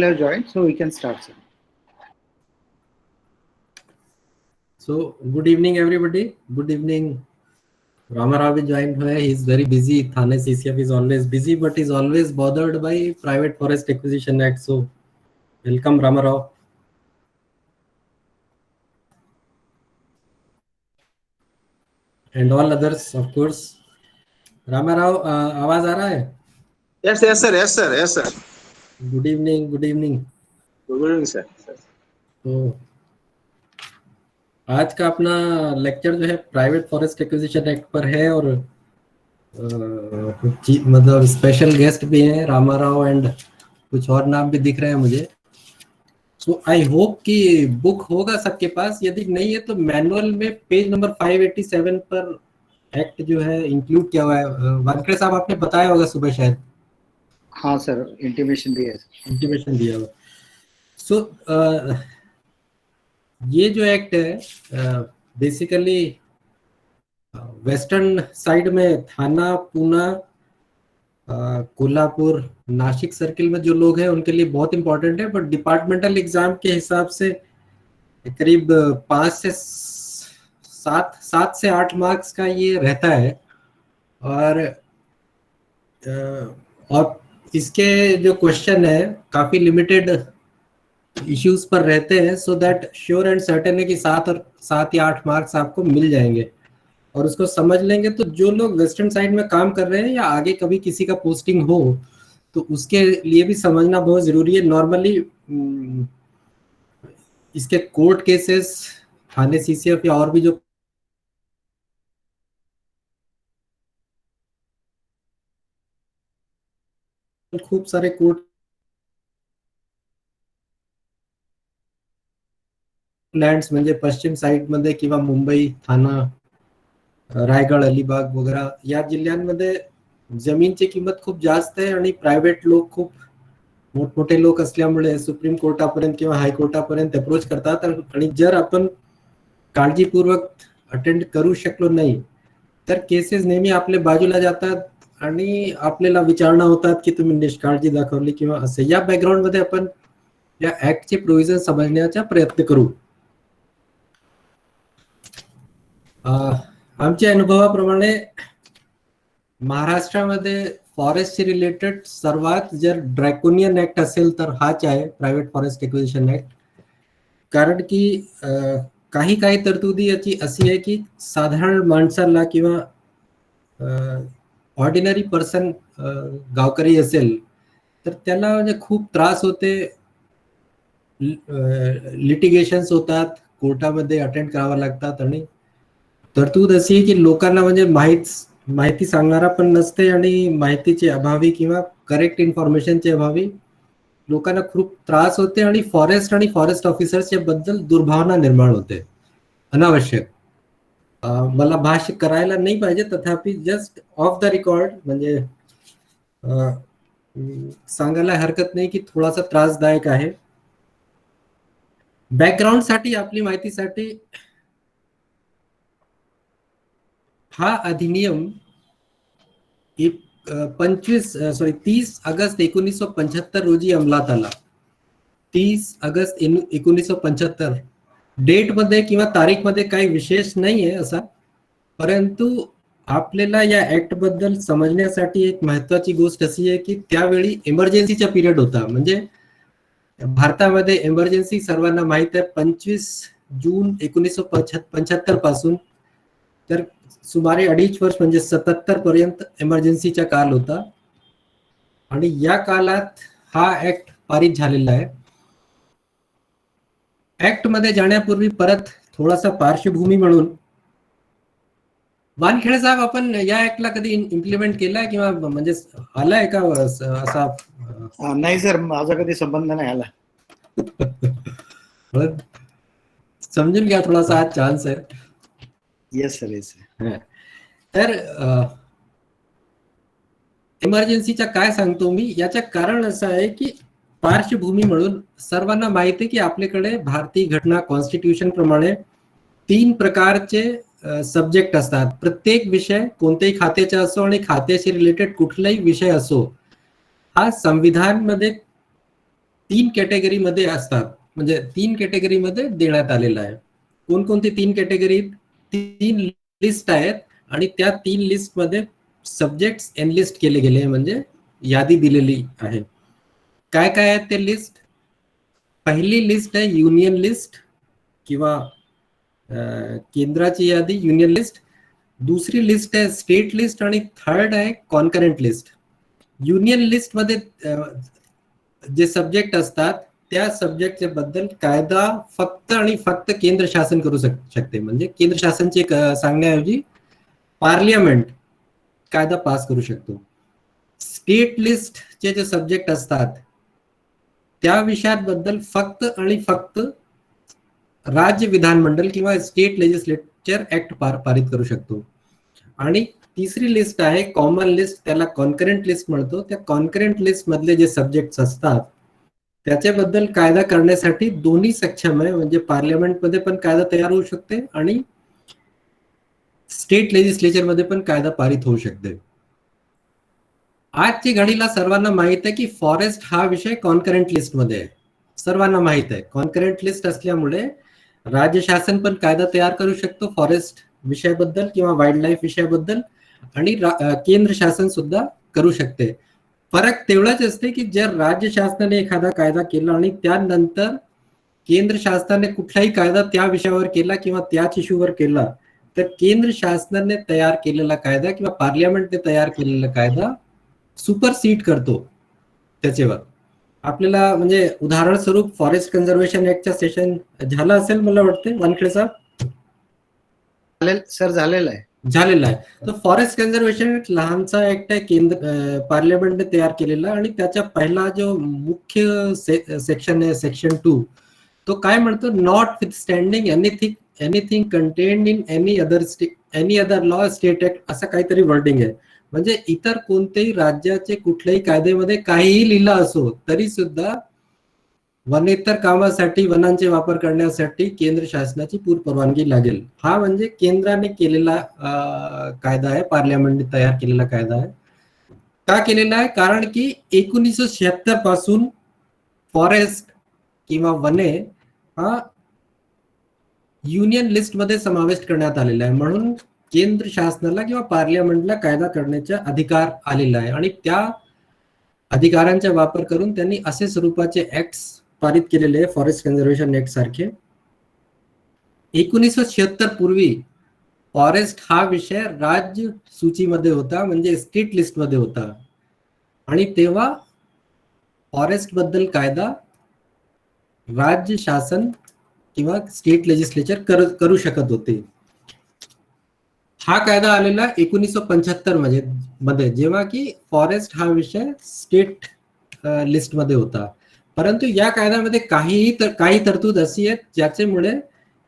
have joined, so we can start, sir. So, good evening, everybody. Good evening. Ramarao will join. He is very busy. Thane CCF is always busy, but is always bothered by Private Forest Acquisition Act. So, welcome, Ramarao. And all others, of course. Ramarao, आवाज आ रहा है? Yes, yes, sir. Yes, sir. Yes, sir. Good evening. Good evening. Good evening, sir. तो आज का अपना lecture जो है private forest acquisition act पर है और मतलब स्पेशल गेस्ट भी हैं, रामाराव एंड कुछ और नाम भी दिख रहे हैं मुझे. सो आई होप कि बुक होगा सबके पास. यदि नहीं है तो मैनुअल में पेज नंबर 587 पर एक्ट जो है इंक्लूड किया हुआ है. वानखेड़े साहब आपने बताया होगा सुबह शायद. हाँ सर, इंटीमेशन दिया हुआ. सो ये जो एक्ट है बेसिकली वेस्टर्न साइड में थाना, पूना, कोल्हापुर, नासिक सर्किल में जो लोग हैं उनके लिए बहुत इंपॉर्टेंट है. बट डिपार्टमेंटल एग्जाम के हिसाब से करीब 5 से 8 मार्क्स का ये रहता है. और इसके जो क्वेश्चन है काफी लिमिटेड इश्यूज पर रहते हैं. So that sure end certain है कि 7 या 8 मार्क्स आपको मिल जाएंगे. और उसको समझ लेंगे तो जो लोग वेस्टर्न साइड में काम कर रहे हैं या आगे कभी किसी का पोस्टिंग हो तो उसके लिए भी समझना बहुत जरूरी है. नॉर्मली इसके कोर्ट केसेस, थाने सीसीएफ या और भी जो खूप सारे कोर्ट लँड्स म्हणजे पश्चिम साइड मध्ये किंवा मुंबई, ठाणा, रायगड, अलिबाग वगैरह या जिल्ह्यांमध्ये जमीनची किंमत खूप जास्त आहे आणि प्रायव्हेट लोक खूप मोठमोठे लोक असल्यामुळे सुप्रीम कोर्टापर्यंत किंवा हायकोर्टापर्यंत अप्रोच करतात. आणि जर आपण काळजीपूर्वक अटेंड करू शकलो नाही तर केसेस नेहमी आपल्या बाजूला जातात आणि आपल्याला विचारणा होतात की तुम्ही निष्काळजी दाखवली किंवा असे. या बॅकग्राऊंड मध्ये आपण या ऍक्टचे प्रोव्हिजन समजण्याचा प्रयत्न करू. आमच्या अनुभवाप्रमाणे महाराष्ट्रामध्ये फॉरेस्टशी रिलेटेड सर्वात जर ड्रॅकोनियन ऍक्ट असेल तर हाच आहे, प्रायव्हेट फॉरेस्ट एक्विजिशन ऍक्ट. कारण की काही तरतुदी याची अशी आहे की साधारण माणसाला किंवा ऑर्डिनरी पर्सन गावकरी असेल तर त्याला म्हणजे खूप त्रास होते, लिटिगेशन्स होतात, कोर्टामध्ये अटेंड करावं लागतात. आणि तरतूद अशी आहे की लोकांना म्हणजे माहिती सांगणारा पण नसते आणि माहितीचे अभावी किंवा करेक्ट इन्फॉर्मेशनचे अभावी लोकांना खूप त्रास होते आणि फॉरेस्ट ऑफिसर्सच्या बद्दल दुर्भावना निर्माण होते अनावश्यक. मला भाष्य करायला नाही पाहिजे, तथापि जस्ट ऑफ द रेकॉर्ड म्हणजे सांगायला हरकत नाही की थोडासा त्रासदायक आहे. बॅकग्राऊंड साठी आपली माहितीसाठी हा अधिनियम 30 ऑगस्ट 1975 रोजी अंमलात आला. 30 ऑगस्ट 1975 डेट मध्ये किंवा तारीख मध्ये काही विशेष नाहीये असा, परंतु आपल्याला या ऍक्ट बद्दल समजण्यासाठी एक महत्वाची गोष्ट अशी आहे की त्यावेळी इमर्जन्सीचा पिरियड होता. म्हणजे भारतामध्ये इमर्जन्सी सर्वांना माहित आहे 25 जून 1975 पासून तर सुमारे 2.5 वर्ष म्हणजे 77 पर्यंत इमर्जन्सीचा काल होता. आणि या काळात हा ऍक्ट पारित झालेला आहे. ऍक्ट मध्ये जाण्यापूर्वी परत थोडासा पार्श्वभूमी म्हणून, वानखेडे साहेब आपण या ऍक्टला कधी इम्प्लिमेंट केलाय किंवा म्हणजे आलाय का असा? नाही सर, माझा कधी संबंध नाही आला. समजून घ्या, थोडासा हा चान्स आहे. Yes sir, yes sir. तर इमर्जन्सीचा काय सांगतो मी, याचं कारण असं आहे की पार्श्वभूमी म्हणून सर्वांना माहिती आहे की आपल्याकडे भारतीय घटना कॉन्स्टिट्यूशन प्रमाणे 3 प्रकारचे सब्जेक्ट असतात. प्रत्येक विषय कोणत्याही खात्याचा असो आणि खात्याशी रिलेटेड कुठलाही विषय असो, हा संविधान मध्ये 3 कॅटेगरीमध्ये असतात, म्हणजे 3 कॅटेगरीमध्ये देण्यात आलेला आहे. कोणकोणती 3 कॅटेगरी? 3 लिस्ट आहेत आणि त्या 3 लिस्टमध्ये सब्जेक्ट्स एनलिस्ट केले गेले, म्हणजे यादी दिलेली आहे. काय काय आहेत ते लिस्ट? पहिली लिस्ट आहे युनियन लिस्ट किंवा केंद्राची यादी, युनियन लिस्ट. दुसरी लिस्ट आहे स्टेट लिस्ट आणि थर्ड आहे कॉन्करंट लिस्ट. युनियन लिस्ट मध्ये जे सब्जेक्ट असतात त्या सब्जेक्टच्या बद्दल कायदा फक्त आणि फक्त केंद्र शासन करू शकते, म्हणजे केंद्र शासनचे सांगण्याऐवजी पार्लियामेंट कायदा पास करू शकतो. स्टेट लिस्टचे जे सब्जेक्ट असतात त्या विषयांबद्दल फक्त आणि फक्त राज्य विधानमंडळ किंवा स्टेट लेजिस्लेचर ऍक्ट पारित करू शकतो. आणि तिसरी लिस्ट आहे कॉमन लिस्ट, त्याला कॉन्करंट लिस्ट म्हणतो. त्या कॉन्करंट लिस्ट मधले जे सब्जेक्ट असतात त्याच्याबद्दल कायदा करण्यासाठी दोन्ही सक्षम आहे, म्हणजे पार्लियामेंटमध्ये पण कायदा तयार होऊ शकते आणि स्टेट लेजिस्लेचर मध्ये पण कायदा पारित होऊ शकते. आजची घडीला सर्वांना माहित आहे की फॉरेस्ट हा विषय कॉन्करंट लिस्ट मध्ये आहे. सर्वांना माहित आहे कॉन्करंट लिस्ट असल्यामुळे राज्य शासन पण कायदा तयार करू शकतो फॉरेस्ट विषयाबद्दल किंवा वाईल्ड लाईफ विषयाबद्दल, आणि केंद्र शासन सुद्धा करू शकते. फरक तेवढाच असते की जर राज्य शासनाने एखादा कायदा केला आणि त्यानंतर केंद्र शासनाने कुठलाही कायदा त्या विषयावर केला किंवा त्याच इश्यूवर केला, तर केंद्र शासनाने तयार केलेला कायदा किंवा पार्लियामेंटने तयार केलेला कायदा सुपरसीड करतो त्याच्यावर. आपल्याला म्हणजे उदाहरण स्वरूप फॉरेस्ट कन्झर्वेशन ऍक्टचा सेशन झाला असेल मला वाटते वानखेडे साहेब. सर झालेला आहे. झालेला आहे. तर फॉरेस्ट कन्झर्वेशन एक लहानसा ऍक्ट आहे, केंद्र पार्लियामेंटने तयार केलेला, आणि त्याचा पहिला जो मुख्य सेक्शन आहे सेक्शन 2, तो काय म्हणतो? Notwithstanding anything contained in any other law state act, असं काहीतरी वर्डिंग आहे. म्हणजे इतर कोणत्याही राज्याचे कुठल्याही कायद्यामध्ये काहीही लिहिलं असो तरी सुद्धा वनेतर कामासाठी, वनांचे वापर करण्यासाठी केंद्र शासनाची पूर्व परवानगी लागेल. हा म्हणजे केंद्राने केलेला कायदा आहे, पार्लियामेंटने तयार केलेला कायदा आहे. का केलेला आहे? कारण की 1976 पासून फॉरेस्ट किंवा वने हा युनियन लिस्ट मध्ये समाविष्ट करण्यात आलेला आहे, म्हणून केंद्र शासनाला किंवा पार्लियामेंटला कायदा करण्याचा अधिकार आलेला आहे. आणि त्या अधिकारांचा वापर करून त्यांनी असे स्वरूपाचे ऍक्ट्स पारित केलेले आहे, फॉरेस्ट कन्झर्वेशन ऍक्ट सारखे. 1976 पूर्वी फॉरेस्ट हा विषय राज्य सूचीमध्ये होता, म्हणजे स्टेट लिस्ट मध्ये होता, आणि तेव्हा फॉरेस्ट बद्दल कायदा राज्य शासन किंवा स्टेट लेजिस्लेचर करू शकत होते. हा कायदा आलेला 1975 मध्ये, जेव्हा की फॉरेस्ट हा विषय स्टेट लिस्ट मध्ये होता. परंतु या कायद्यामध्ये काही तरतूद अशी आहेत ज्याच्यामुळे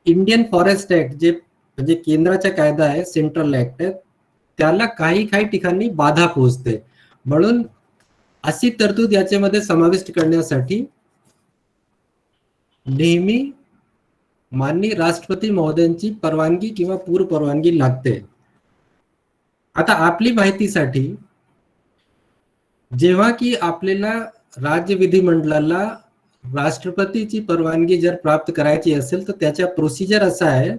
इंडियन फॉरेस्ट ऍक्ट, जे म्हणजे केंद्राचा कायदा आहे, सेंट्रल ऍक्ट आहे, त्याला काही ठिकाणी बाधा पोहोचते. म्हणून अशी तरतूद याच्यामध्ये समाविष्ट करण्यासाठी नेहमी माननीय राष्ट्रपती महोदयांची परवानगी किंवा पूर्व परवानगी लागते. आता आपली माहितीसाठी, जेव्हा की आपल्याला राज्य विधिमंडळाला राष्ट्रपतीची परवानगी जर प्राप्त करायची असेल तर त्याचा प्रोसिजर असा आहे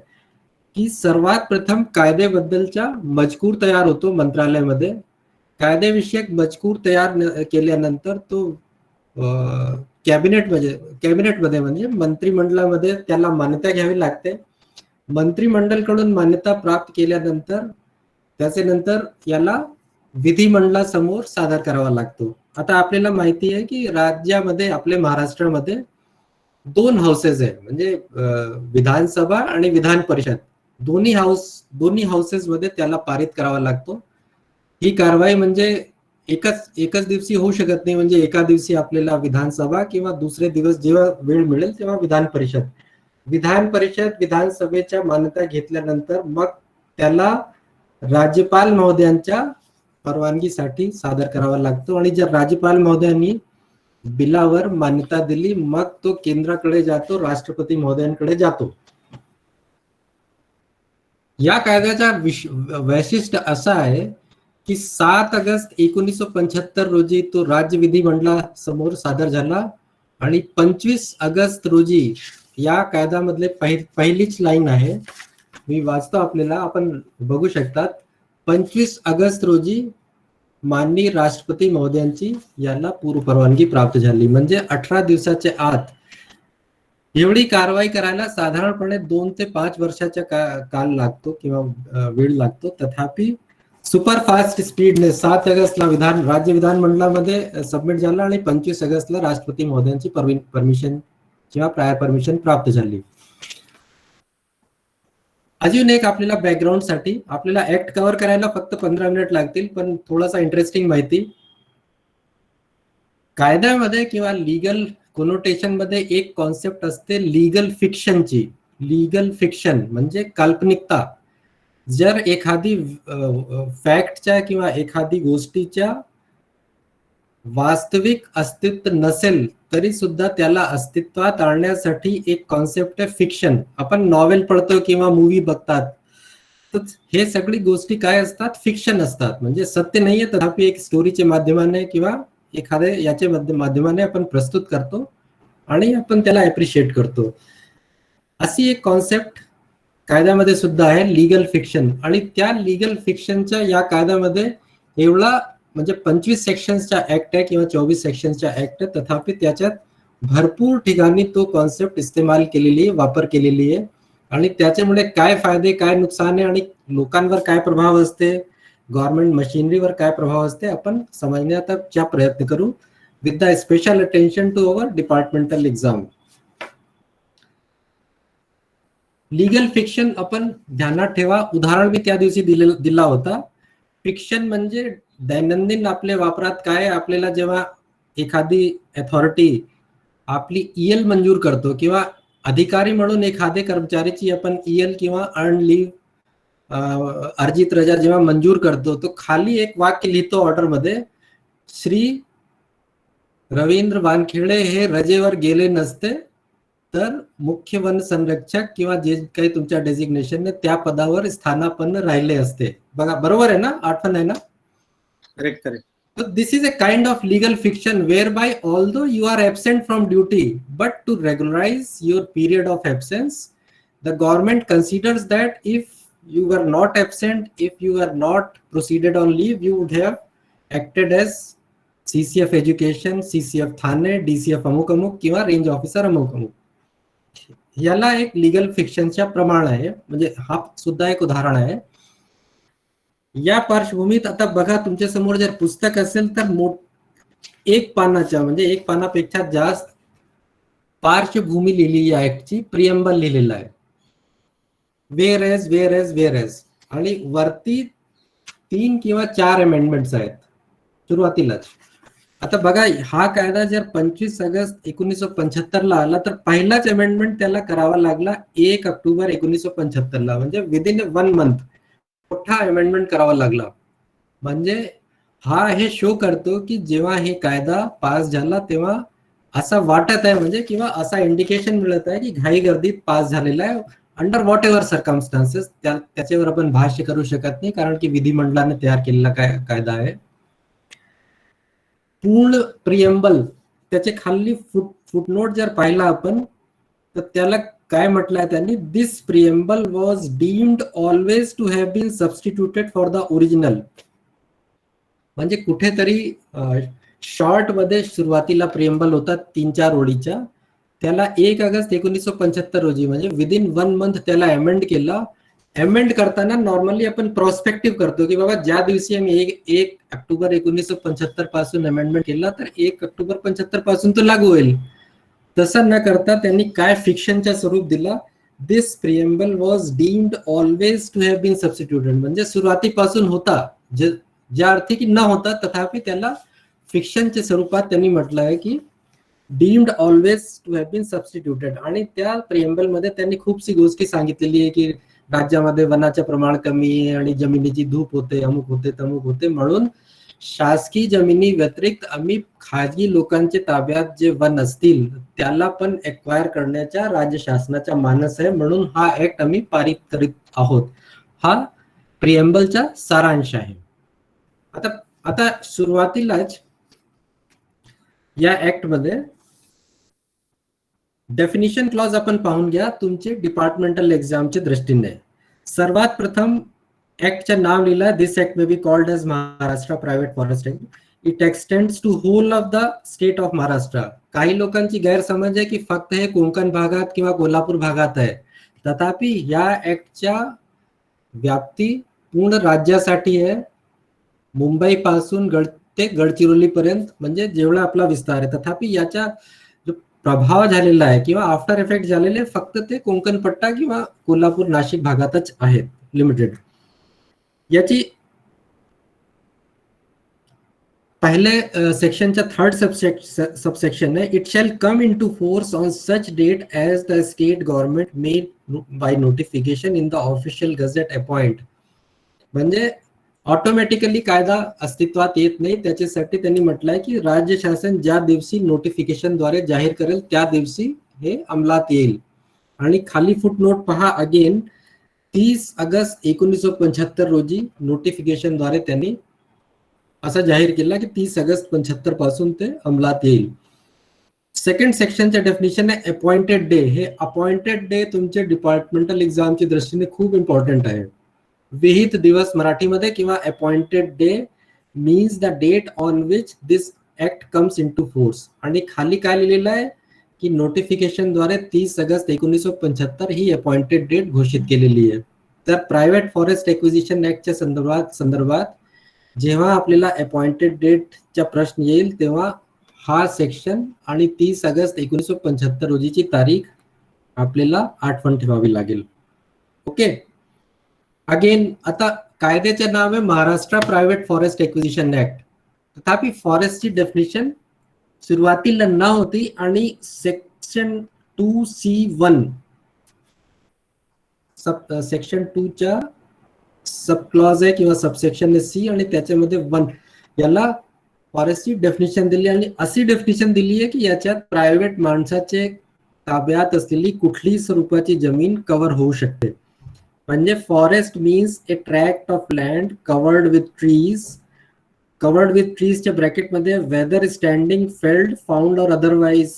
की सर्वात प्रथम कायद्याबद्दलचा मजकूर तयार होतो मंत्रालयामध्ये. कायदेविषयक मजकूर तयार केल्यानंतर तो कॅबिनेटमध्ये म्हणजे मंत्रिमंडळामध्ये त्याला मान्यता घ्यावी लागते. मंत्रिमंडळकडून मान्यता प्राप्त केल्यानंतर त्याच्यानंतर याला विधिमंडळासमोर सादर करावा लागतो. आता आपल्याला माहिती आहे की राज्यामध्ये, आपल्या महाराष्ट्रामध्ये 2 हाऊसेस आहे, म्हणजे विधानसभा आणि विधान परिषद, दोन्ही हाऊसेस मध्ये त्याला पारित करावा लागतो. ही कारवाई म्हणजे एकच दिवशी होऊ शकत नाही, म्हणजे एका दिवशी आपल्याला विधानसभा किंवा दुसरे दिवस जेव्हा वेळ मिळेल तेव्हा विधान परिषद विधानसभेच्या मान्यता घेतल्यानंतर मग त्याला राज्यपाल महोदयांच्या परवानगीसाठी सादर करावा लागतो. आणि जर राज्यपाल महोदयांनी बिलावर मान्यता दिली मग तो केंद्राकडे जातो, राष्ट्रपती महोदयांकडे जातो. या कायद्याचा वैशिष्ट्य असा आहे की 7 ऑगस्ट 1975 रोजी तो राज्य विधिमंडळासमोर सादर झाला आणि 25 ऑगस्ट रोजी या कायद्यामधले पहिलीच लाईन आहे, मी वाचतो आपल्याला, आपण बघू शकतात. 25 ऑगस्ट रोजी माननीय राष्ट्रपती महोदयांची याला पूर्व परवानगी प्राप्त झाली. म्हणजे 18 दिवसाच्या आत एवढी कारवाई करायला साधारणपणे 2 ते 5 वर्षाचा काल लागतो किंवा वेळ लागतो. तथापि सुपरफास्ट स्पीडने 7 ऑगस्टला राज्य विधानमंडळामध्ये सबमिट झाला आणि 25 ऑगस्टला राष्ट्रपती महोदयांची परमिशन किंवा प्रायर परमिशन प्राप्त झाली. अजून एक आपल्याला बॅकग्राऊंड साठी आपल्याला ऍक्ट कव्हर करायला फक्त 15 मिनिट लागतील, पण थोडासा इंटरेस्टिंग माहिती. कायद्यामध्ये किंवा लीगल कोनोटेशन मध्ये एक कॉन्सेप्ट असते लीगल फिक्शनची. लीगल फिक्शन म्हणजे काल्पनिकता. जर एखादी फॅक्टच्या किंवा एखादी गोष्टीच्या वास्तविक अस्तित्व नसेल तरी सुद्धा त्याला अस्तित्वात आणण्यासाठी एक कॉन्सेप्ट आहे फिक्शन. आपण नॉवेल पढतो किंवा मूवी बघतात, तर हे सगळी गोष्टी काय असतात, फिक्शन असतात. म्हणजे सत्य नाहीये, तथापि एक स्टोरीच्या माध्यमाने किंवा एखाद्या याच्या माध्यमाने आपण प्रस्तुत करतो आणि आपण त्याला अप्रिशिएट करतो. अशी एक कॉन्सेप्ट कायद्यामध्ये सुद्धा आहे, लीगल फिक्शन. आणि त्या लीगल फिक्शनच्या या कायद्यामध्ये एवढा म्हणजे 25 सेक्शन्सचा ऍक्ट आहे किंवा 24 सेक्शन्सचा ऍक्ट आहे, तथापि त्याच्यात भरपूर ठिकाणी तो कॉन्सेप्ट इस्तेमाल केलेली आहे, वापर केलेली आहे. आणि त्याच्यामुळे काय फायदे, काय नुकसान आहे आणि लोकांवर काय प्रभाव असते, गव्हर्नमेंट मशिनरीवर काय प्रभाव असते, आपण समजण्याचा प्रयत्न करू with the special attention to our departmental exam. Legal fiction आपण ध्यानात ठेवा. उदाहरण मी त्या दिवशी दिला होता. फिक्शन म्हणजे दैनंदिन आपल्या वापरात काय, आपल्याला जेव्हा एखादी अथॉरिटी आपली ईएल मंजूर करतो किंवा अधिकारी म्हणून एखाद्या कर्मचारीची आपण ईएल किंवा अर्न लीव्ह अर्जित रजा जेव्हा मंजूर करतो, तो खाली एक वाक्य लिहितो ऑर्डरमध्ये, श्री रवींद्र वानखेडे हे रजेवर गेले नसते तर मुख्य वन संरक्षक किंवा जे काही तुमच्या डेझिग्नेशन त्या पदावर स्थानापन्न राहिले असते. बघा, बरोबर आहे ना, आठवण आहे ना? Correct correct. So this is a kind of legal fiction whereby although you are absent from duty, but to regularize your period of absence, the government considers that if you were not absent, if you were not proceeded on leave, you would have acted as CCF education, CCF Thane, DCF अमुक अमुक किंवा range officer अमुक अमुक. याला एक legal फिक्शनच्या प्रमाण आहे. म्हणजे हा सुद्धा एक उदाहरण आहे. या पार्श्वभूमीत आता बघा, तुमच्या समोर जर पुस्तक असेल तर एक पानाच्या म्हणजे एक पानापेक्षा जास्त पार्श्वभूमी लिहिलेली आहे, ऍक्टची प्रिएम्बल लिहिलेला आहे. Whereas whereas whereas आणि वरती 3 किंवा 4 अमेंडमेंट्स आहेत सुरुवातीलाच. आता बघा, हा कायदा जर 25 ऑगस्ट 1975 ला आला तर पहिलाच अमेंडमेंट त्याला करावा लागला 1 ऑक्टोबर 1975 ला. म्हणजे विदिन 1 मंथ मोठा अमेंडमेंट करावा लागला. म्हणजे हा हे शो करतो की जेव्हा हे कायदा पास झाला तेव्हा असं वाटत आहे, म्हणजे किंवा असा इंडिकेशन मिळत आहे की घाई गर्दीत पास झालेला आहे, अंडर व्हॉट एव्हर सर्कमस्टान्सेस. त्याच्यावर आपण भाष्य करू शकत नाही, कारण की विधिमंडळाने तयार केलेला कायदा आहे. पूर्ण प्रिएम्बल त्याचे खाली फुटनोट जर पाहिला आपण तर त्याला काय म्हटलंय त्यांनी, this preamble was deemed always to have been substituted for the original. म्हणजे कुठेतरी शॉर्ट मध्ये सुरुवातीला प्रिएम्बल होता 3-4 ओळीच्या, त्याला 1 ऑगस्ट 1975 रोजी म्हणजे विदिन 1 मंथ त्याला अमेंड केला. अमेंड करताना नॉर्मली आपण प्रोस्पेक्टिव्ह करतो की बाबा ज्या दिवशी आम्ही 1 ऑक्टोबर 1975 पासून अमेंडमेंट केला तर 1 ऑक्टोबर 75 पासून तो लागू होईल. तसं न करता त्यांनी काय फिक्शनच्या स्वरूप दिला, this preamble was deemed always to have been substituted. म्हणजे सुरुवातीपासून होता, ज्या अर्थी की न होता, तथापि त्याला फिक्शनच्या स्वरूपात त्यांनी म्हटलं आहे की deemed always to have been substituted. आणि त्या प्रिएम्बल मध्ये त्यांनी खूपशी गोष्टी सांगितलेली आहे की राज्यामध्ये वनाचे प्रमाण कमी आहे आणि जमिनीची धूप होते, अमुक होते, तमुक होते, म्हणून शासकीय जमिनी व्यतिरिक्त आम्ही खाजगी लोकांच्या ताब्यात जे वन असतील त्याला पण एक्वायर करण्याच्या राज्य शासनाचा मानस आहे, म्हणून हा ऍक्ट आम्ही पारित करीत आहोत. हा प्रिएम्बलचा सारांश आहे. आता सुरुवातीलाच या ऍक्ट मध्ये डेफिनिशन क्लॉज आपण पाहून घ्या तुमचे डिपार्टमेंटल एक्झामच्या दृष्टीने. सर्वात प्रथम ऍक्टचं नाव लिहिलं, this act may be called as Maharashtra private forest act. It extends to whole of the state of Maharashtra. काही लोकांची गैरसमज आहे की फक्त हे कोकण भागात किंवा कोल्हापूर भागात आहे. तथापि या ऍक्टच्या व्याप्ती पूर्ण राज्यासाठी आहे. मुंबई पासून ते गडचिरोली पर्यंत म्हणजे जेवढा आपला विस्तार आहे. तथापि याचा जो प्रभाव झालेला आहे किंवा आफ्टर इफेक्ट झालेले फक्त ते कोकण पट्टा किंवा कोल्हापूर नाशिक भागातच आहेत, लिमिटेड. याची पहले सेक्शनच्या थर्ड सबसेक्शन है, it shall come into force on such date as the state government made by notification in the official gazette appoint. म्हणजे ऑटोमॅटिकली कायदा अस्तित्वात येत नाही. त्याच्यासाठी त्यांनी म्हटलंय की राज्य शासन ज्या दिवशी नोटिफिकेशनद्वारे जाहीर करेल त्या दिवशी हे अंमलात येईल. आणि खाली फुटनोट पहा अगेन, 30 ऑगस्ट 1975 रोजी नोटिफिकेशनद्वारे त्यांनी असं जाहीर केलं की 30 ऑगस्ट 75 पासून ते अंमलात येईल. सेकंड सेक्शनच्या डेफिनेशन आहे अपॉइंटेड डे. हे अपॉइंटेड डे तुमचे डिपार्टमेंटल एक्झामच्या दृष्टीने खूप इम्पॉर्टंट आहे. विहित दिवस मराठीमध्ये किंवा appointed day means the date on which this act comes into force. आणि खाली काय लिहिलेलं आहे की नोटिफिकेशनद्वारे 30 ऑगस्ट 1975 ही अपॉइंटेड डेट घोषित केलेली आहे. तर प्रायव्हेट फॉरेस्ट एक्विजिशन ऍक्टच्या संदर्भात जेव्हा आपल्याला अपॉइंटेड डेटचा प्रश्न येईल तेव्हा हा सेक्शन आणि 30 ऑगस्ट 1975 रोजीची तारीख आपल्याला आठवण ठेवावी लागेल. ओके. अगेन आता कायद्याचे नाव आहे Maharashtra private forest acquisition act. तथापि फॉरेस्टची डेफिनेशन सुरुवातीला न होती आणि सेक्शन 2C1 सेक्शन 2 च्या सब क्लॉज आहे किंवा सबसेक्शन सी आणि त्याच्यामध्ये 1 याला फॉरेस्टची डेफिनेशन दिली आणि अशी डेफिनेशन दिली आहे की याच्यात प्रायव्हेट माणसाचे ताब्यात असलेली कुठलीही स्वरूपाची जमीन कव्हर होऊ शकते. म्हणजे forest means a tract of land covered with ट्रीजच्या ब्रॅकेटमध्ये whether standing, felled, found or otherwise,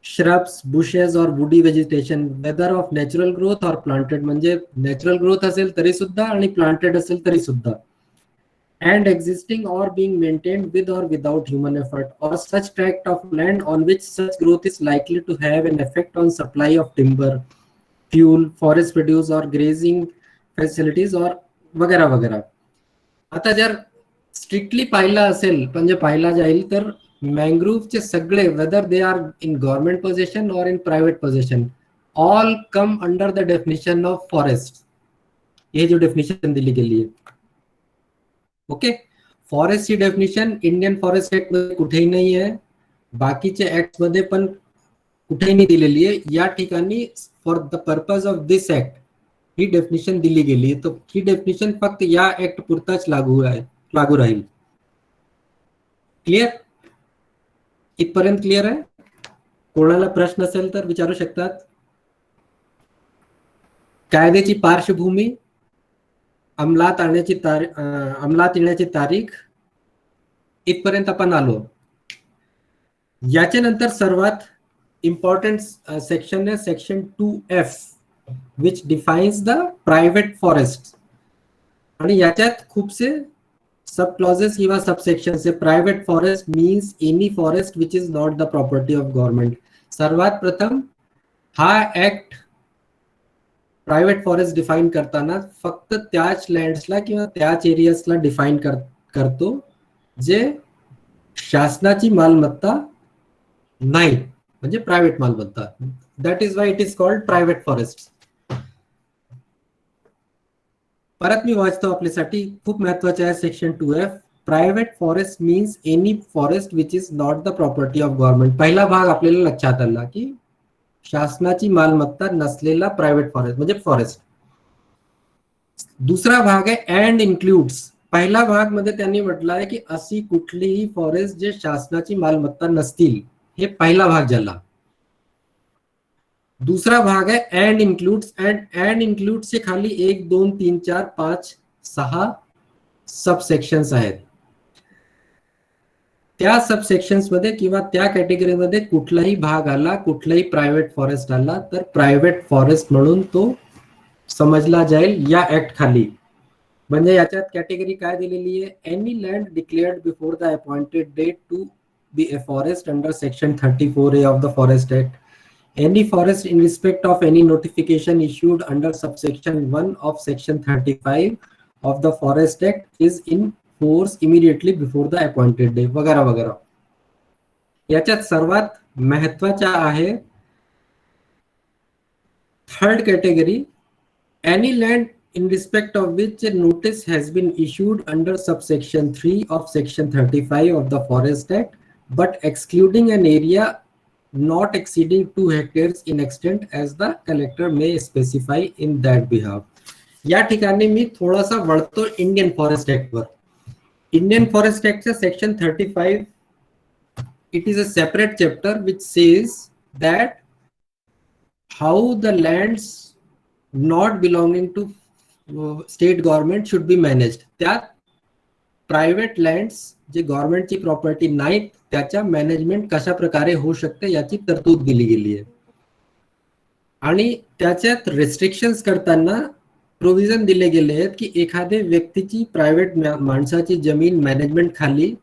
shrubs, bushes or woody vegetation, whether of natural growth or planted. म्हणजे नॅचरल ग्रोथ असेल तरी सुद्धा आणि प्लांटेड असेल तरी सुद्धा. And existing or being maintained with or without human effort or such tract of land on which such growth is likely to have an effect on supply of timber, fuel, forest produce और grazing facilities और वगैरे वगैरे. आता जर strictly पाहिला असेल म्हणजे पाहिला जाईल तर मॅंग्रोव्हचे सगळे whether they are in government position or in private position all come under the definition of forest. हे जो डेफिनेशन दिली गेली आहे. ओके. फॉरेस्टची डेफिनेशन इंडियन फॉरेस्ट ऍक्ट मध्ये कुठेही नाही आहे, बाकीच्या ऍक्ट मध्ये पण कुठेही नाही दिलेली आहे. या ठिकाणी for the purpose of this act he definition दिली गेली आहे. तर ही डेफिनेशन फक्त या ऍक्ट पुरताच लागू राहील. क्लिअर? इथपर्यंत क्लिअर आहे? कोणाला प्रश्न असेल तर विचारू शकतात. कायद्याची पार्श्वभूमी, अंमलात येण्याची तारीख, इथपर्यंत आपण आलो. याच्या नंतर सर्वात इम्पॉर्टंट सेक्शन आहे section 2F which defines the private forest. आणि याच्यात खूपसे सब क्लॉजेस किंवा सबसेक्शन्स आहे. Private forest means any forest which is not the property of government. सर्वात प्रथम हा ऍक्ट प्रायव्हेट फॉरेस्ट डिफाईन करताना फक्त त्याच लँड्सला किंवा त्याच एरियाजला डिफाईन करतो जे शासनाची मालमत्ता नाही, म्हणजे प्रायव्हेट मालमत्ता. That is why it is called private forest. परत मी वाचतो आपल्यासाठी, खूप महत्वाचे आहे section 2F. Private forest means any forest which is not the property of government. पहिला भाग आपल्याला लक्षात आला की शासनाची मालमत्ता नसलेला प्रायव्हेट फॉरेस्ट म्हणजे फॉरेस्ट. दुसरा भाग आहे अँड इन्क्लूड्स. पहिला भाग मध्ये त्यांनी म्हटलं आहे की अशी कुठलीही फॉरेस्ट जे शासनाची मालमत्ता नसतील, हे पहिला भाग झाला. दूसरा भाग है एंड इंक्लूड्स. एंड इंक्लूड्स से खाली 1 2 3 4 5 6 सब सेक्शन्स आहेत. त्या सबसेक्शन्स मध्ये किंवा त्या कॅटेगरीमध्ये कुठलाही भाग आला, कुठलाही प्रायव्हेट फॉरेस्ट आला तर प्रायव्हेट फॉरेस्ट म्हणून तो समजला जाईल या ऍक्ट खाली. म्हणजे याच्यात कॅटेगरी काय दिलेली आहे, any land declared before the appointed date to be a forest under section 34A of the forest act. Any forest in respect of any notification issued under subsection 1 of section 35 of the Forest Act is in force immediately before the appointed day वगैरह वगैरह. याच्यात सर्वात महत्वाचा आहे third category, any land in respect of which a notice has been issued under subsection 3 of section 35 of the Forest Act but excluding an area not exceeding 2 hectares in extent as the collector may specify in that behalf. या ठिकाणी मी थोडासा वळतो Indian forest act वर. Indian forest ऍक्टच्या section 35 it is a separate chapter which says that how the lands not belonging to state government should be managed. त्यात private lands जे गव्हर्नमेंटची property नाहीत त्याच्या मॅनेजमेंट कशा प्रकारे होऊ शकते याची तरतूद दिली गेली आहे. आणि त्याच्यात रेस्ट्रिक्शन्स करताना प्रोव्हिजन दिले गेले आहेत की एखाद्या व्यक्तीची प्रायव्हेट माणसाची जमीन मॅनेजमेंट खाली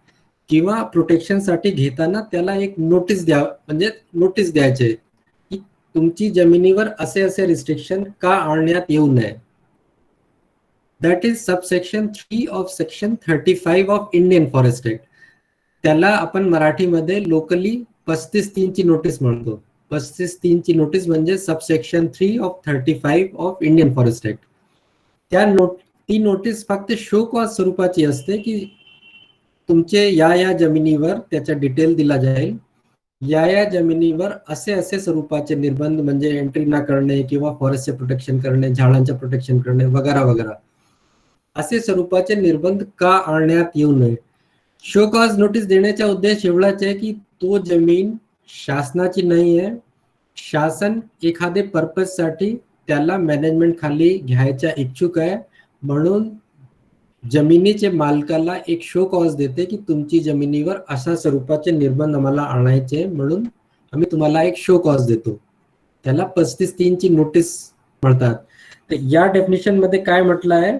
किंवा प्रोटेक्शन साठी घेताना त्याला एक नोटीस म्हणजे नोटीस द्यायचे की तुमची जमिनीवर असे असे रिस्ट्रिक्शन का आणण्यात येऊ नये. That is subsection 3 of section 35 of Indian Forest Act. त्याला आपण मराठीमध्ये लोकली 35(3) ची नोटीस म्हणतो. 35(3) ची नोटीस म्हणजे subsection 3 of 35 of Indian forest act. ती नोटीस फक्त शो कॉज स्वरूपाची असते की तुमचे या जमिनीवर त्याचा डिटेल दिला जाईल, या जमिनीवर असे असे स्वरूपाचे निर्बंध म्हणजे एंट्री न करणे किंवा फॉरेस्टचे प्रोटेक्शन करणे, झाडांचे प्रोटेक्शन करणे वगैरे वगैरे असे स्वरूपाचे निर्बंध का आणण्यात येऊ नये. शो कॉज नोटीस देण्याचा उद्देश एवढाच आहे की तो जमीन शासनाची नाही आहे, शासन एखादे पर्पज साठी त्याला मॅनेजमेंट खाली घ्यायचा इच्छुक आहे, म्हणून जमिनीचे मालकाला एक शो कॉज देते की तुमची जमिनीवर अशा स्वरूपाचे निर्बंध आम्हाला आणायचे म्हणून आम्ही तुम्हाला एक शो कॉज देतो. त्याला 35(3) ची नोटीस म्हणतात. तर या डेफिनेशन मध्ये काय म्हटलं आहे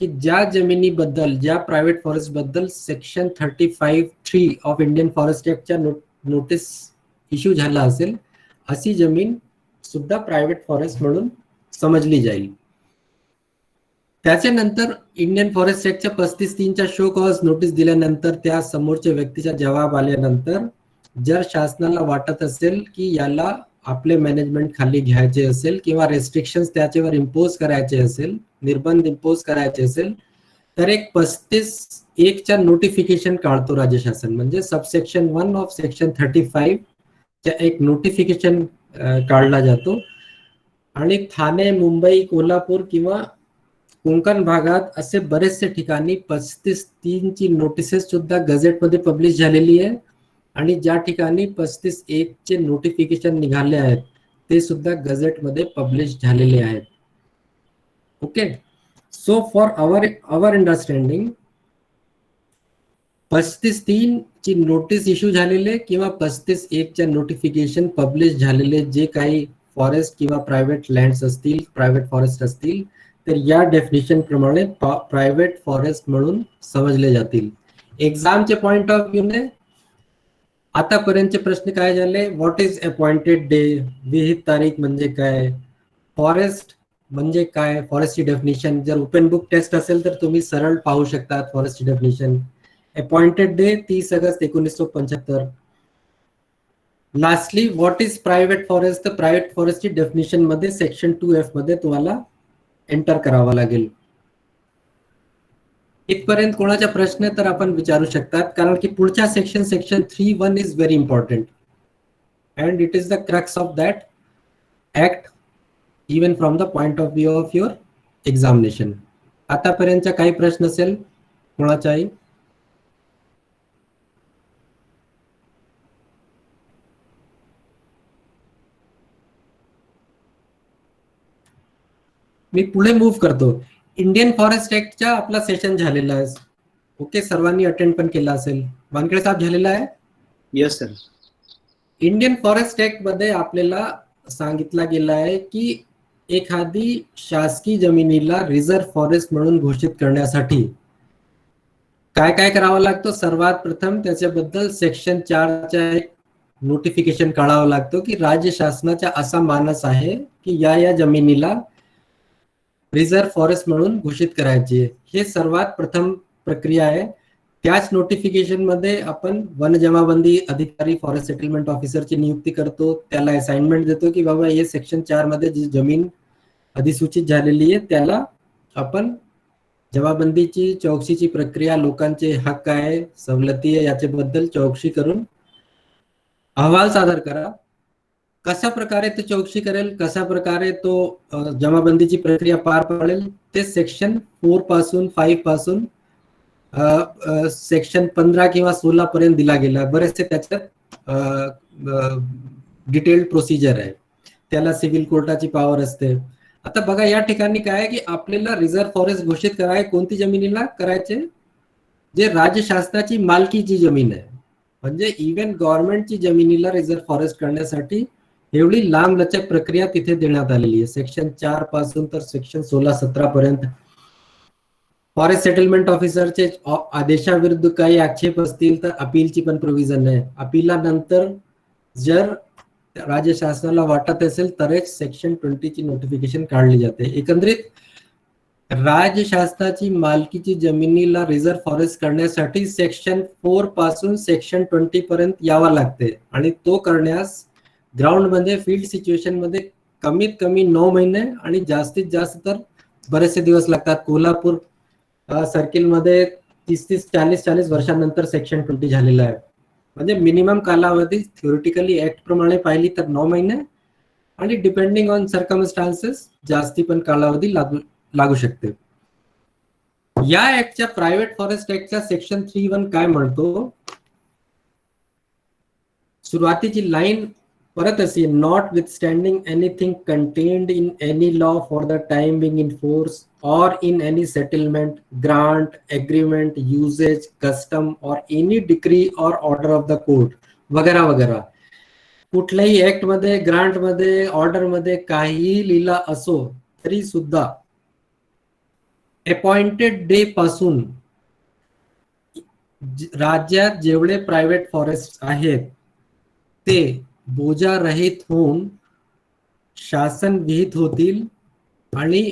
की ज्या जमिनीबद्दल, ज्या प्रायव्हेट फॉरेस्ट बद्दल सेक्शन 35(3) ऑफ इंडियन फॉरेस्ट ऍक्टच्या नोटीस इश्यू झाला असेल अशी जमीन सुद्धा प्रायव्हेट फॉरेस्ट म्हणून समजली जाईल. त्याच्यानंतर इंडियन फॉरेस्ट ऍक्टच्या 35(3) च्या शो कॉज नोटीस दिल्यानंतर त्या समोरच्या व्यक्तीचा जवाब आल्यानंतर जर शासनाला वाटत असेल की याला आपले मॅनेजमेंट खाली घ्यायचे असेल किंवा रेस्ट्रिक्शन्स त्याच्यावर इम्पोज करायचे असेल, निर्बंध इम्पोज करायचे असेल, तर एक 35(1) च्या नोटिफिकेशन काढतो राज्य शासन. म्हणजे सबसेक्शन 1 ऑफ सेक्शन 35 च्या एक नोटिफिकेशन काढला जातो आणि ठाणे, मुंबई, कोल्हापूर किंवा कोकण भागात असे बरेचसे ठिकाणी 35(3) ची नोटिसेस सुद्धा गझेटमध्ये पब्लिश झालेली आहे आणि ज्या ठिकाणी 35(1) चे नोटिफिकेशन निघाले आहेत ते सुद्धा गझेटमध्ये पब्लिश झालेले आहेत. Okay, so for our understanding 35(3) ची नोटीस इश्यू झालेले किंवा 35(1) च्या नोटिफिकेशन पब्लिश झालेले जे काही फॉरेस्ट किंवा प्रायव्हेट लँड्स असतील, प्रायव्हेट फॉरेस्ट असतील, तर या डेफिनेशन प्रमाणे प्रायव्हेट फॉरेस्ट म्हणून समजले जातील. एक्झामचे पॉइंट ऑफ व्ह्यू ने आतापर्यंतचे प्रश्न काय झाले, व्हॉट इज अपॉइंटेड डे, विहित तारीख म्हणजे काय, फॉरेस्ट म्हणजे काय, फॉरेस्टची डेफिनेशन. जर ओपन बुक टेस्ट असेल तर तुम्ही सरळ पाहू शकता फॉरेस्टची definition. Appointed day 30 August 1975. Lastly what is private forest, तर प्रायव्हेट फॉरेस्टची डेफिनेशन मध्ये सेक्शन 2F मध्ये तुम्हाला एंटर करावा लागेल. इथपर्यंत कोणाचा प्रश्न तर आपण विचारू शकतात, कारण की पुढच्या section 3(1) is very important and it is the crux of that act even from the point of view of your examination. आतापर्यंतचा काही प्रश्न असेल कोणाचाही? मी पुढे मूव्ह करतो. इंडियन फॉरेस्ट ऍक्टचा आपला सेशन झालेला आहे. ओके, सर्वांनी अटेंड पण केला असेल. वानखेडे साहेब झालेला आहे. Yes sir. Indian forest act मध्ये आपल्याला सांगितलं गेलं आहे की एखादी शासकीय जमिनीला रिझर्व्ह फॉरेस्ट म्हणून घोषित करण्यासाठी काय काय करावं लागतं. सर्वात प्रथम त्याच्याबद्दल सेक्शन 4च्या एक नोटिफिकेशन काढावं लागतं की राज्य शासनाचा असा मानस आहे की या जमिनीला रिझर्व्ह फॉरेस्ट म्हणून घोषित करायची आहे. हे सर्वात प्रथम प्रक्रिया आहे. त्याच नोटिफिकेशन मध्ये आपण वन जमाबंदी अधिकारी फॉरेस्ट सेटलमेंट ऑफिसरची नियुक्ती करतो, त्याला असाइनमेंट देतो की बाबा हे सेक्शन 4 मध्ये जी जमीन अधिसूचित झालेली आहे त्याला आपण जमाबंदीची चौकशीची प्रक्रिया, लोकांचे हक्क आहे, सवलती आहे, याच्याबद्दल चौकशी करून अहवाल सादर करा. कशा प्रकारे तो चौकशी करेल, कशा प्रकारे तो जमाबंदीची प्रक्रिया पार पाडेल, ते सेक्शन 4 पासून 5 पासून सेक्शन 15 किंवा 16 पर्यंत दिला गेला. बरेचसे त्याच्यात डिटेल्ड प्रोसिजर आहे. त्याला सिव्हिल कोर्टाची पॉवर असते. आता बघा या ठिकाणी काय आहे की आपल्याला रिझर्व्ह फॉरेस्ट घोषित करायचे कोणती जमिनीला करायचे, जे राज्य शासनाची मालकीची जमीन आहे. म्हणजे इव्हन गव्हर्नमेंटची जमिनीला रिझर्व्ह फॉरेस्ट करण्यासाठी एवढी लांब लचक प्रक्रिया तिथे देण्यात आलेली आहे. सेक्शन 4 पासून तर सेक्शन 16-17 पर्यंत. फॉरेस्ट सेटलमेंट ऑफिसरचे आदेशाविरुद्ध काही आक्षेप असतील तर अपीलची पण प्रोव्हिजन आहे. अपीलानंतर जर राज्य शासनाला वाटत असेल तरच सेक्शन 20 ची नोटिफिकेशन काढली जाते. एकंदरीत राज्य शासनाची मालकीची जमिनीला रिझर्व्ह फॉरेस्ट करण्यासाठी सेक्शन 4 पासून सेक्शन 20 पर्यंत यावं लागते आणि तो करण्यास ग्राउंड मध्ये फील्ड सिच्युएशन मध्ये कमीत कमी 9 महिने आणि जास्तीत जास्त तर बरेचसे दिवस लागतात. कोल्हापूर सर्किल मध्ये 30-40 वर्षांनंतर सेक्शन 20 झालेला आहे. म्हणजे मिनिमम कालावधी थ्योरेटिकली ऍक्ट प्रमाणे पाहिली तर 9 महिने आणि डिपेंडिंग ऑन सर्कमस्टान्सेस जास्ती पण कालावधी लागू शकते. या ऍक्टच्या प्रायव्हेट फॉरेस्ट ऍक्टच्या सेक्शन 3(1) काय म्हणतो, सुरुवातीची लाईन परत अशी, notwithstanding anything contained in any law for the time being in force or in any settlement, grant, agreement, usage, custom or any decree or order of the court वगैरे वगैरे. कुठल्याही act मध्ये, grant मध्ये, order मध्ये काही लिहिला असो तरी सुद्धा अपॉइंटेड डे पासून राज्यात जेवढे प्रायव्हेट फॉरेस्ट आहेत ते बोजा रहित होऊन शासन विहित होतील आणि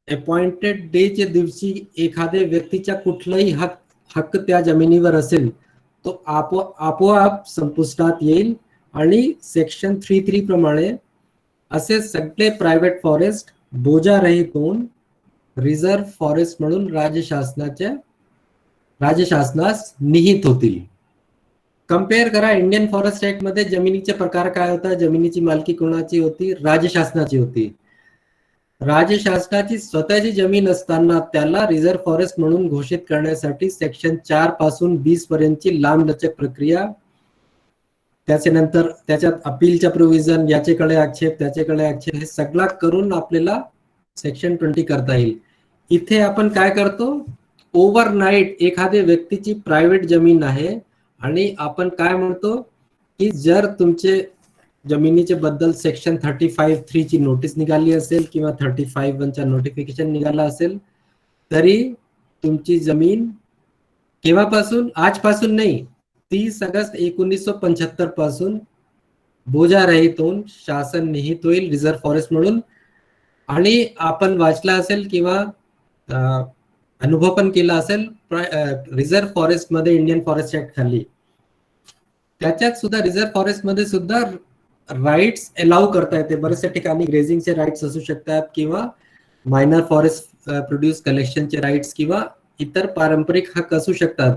अपॉइंटेड डे च्या दिवशी एखाद्या व्यक्तीचा कुठलाही हक्क त्या जमिनीवर असेल तो आपोआप संपुष्टात येईल आणि सेक्शन 3(3) प्रमाणे असे सगळे प्रायव्हेट फॉरेस्ट बोजा रहित होऊन रिझर्व्ह फॉरेस्ट म्हणून राज्य शासनास निहित होतील. कम्पेअर करा इंडियन फॉरेस्ट ऍक्ट मध्ये जमिनीचे प्रकार काय होता. जमिनीची मालकी कोणाची होती, राज्य शासनाची होती. राज्य शासनाची स्वतःची जमीन असताना त्याला रिझर्व्ह फॉरेस्ट म्हणून घोषित करण्यासाठी सेक्शन 4 पासून 20 पर्यंतची लांब लचक प्रक्रिया, त्याच्यानंतर त्याच्यात अपीलच्या प्रोव्हिजन, याचेकडे आक्षेप, त्याचेकडे आक्षेप, हे सगळं करून आपल्याला सेक्शन 20 करता येईल. इथे आपण काय करतो, ओव्हरनाईट एखाद्या व्यक्तीची प्रायव्हेट जमीन आहे आणि आपण काय म्हणतो की जर तुमचे जमिनीचे बद्दल सेक्शन 35(3) ची नोटीस निघाली असेल किंवा 35(1) चा नोटिफिकेशन निघाला असेल तरी तुमची जमीन केव्हापासून, आजपासून नाही, 30 ऑगस्ट 1975 पासून बोजा रहित होऊन शासन निहित होईल रिझर्व्ह फॉरेस्ट म्हणून. आणि आपण वाचला असेल किंवा अनुभव पण केला असेल रिझर्व्ह फॉरेस्ट मध्ये इंडियन फॉरेस्ट ऍक्ट खाली त्याच्यात सुद्धा रिझर्व्ह फॉरेस्ट मध्ये सुद्धा राईट्स अलाउ करता येते. बरेचशा ठिकाणी ग्रेझिंगचे राईट्स असू शकतात किंवा मायनर फॉरेस्ट प्रोड्यूस कलेक्शनचे राईट्स किंवा इतर पारंपरिक हक्क असू शकतात.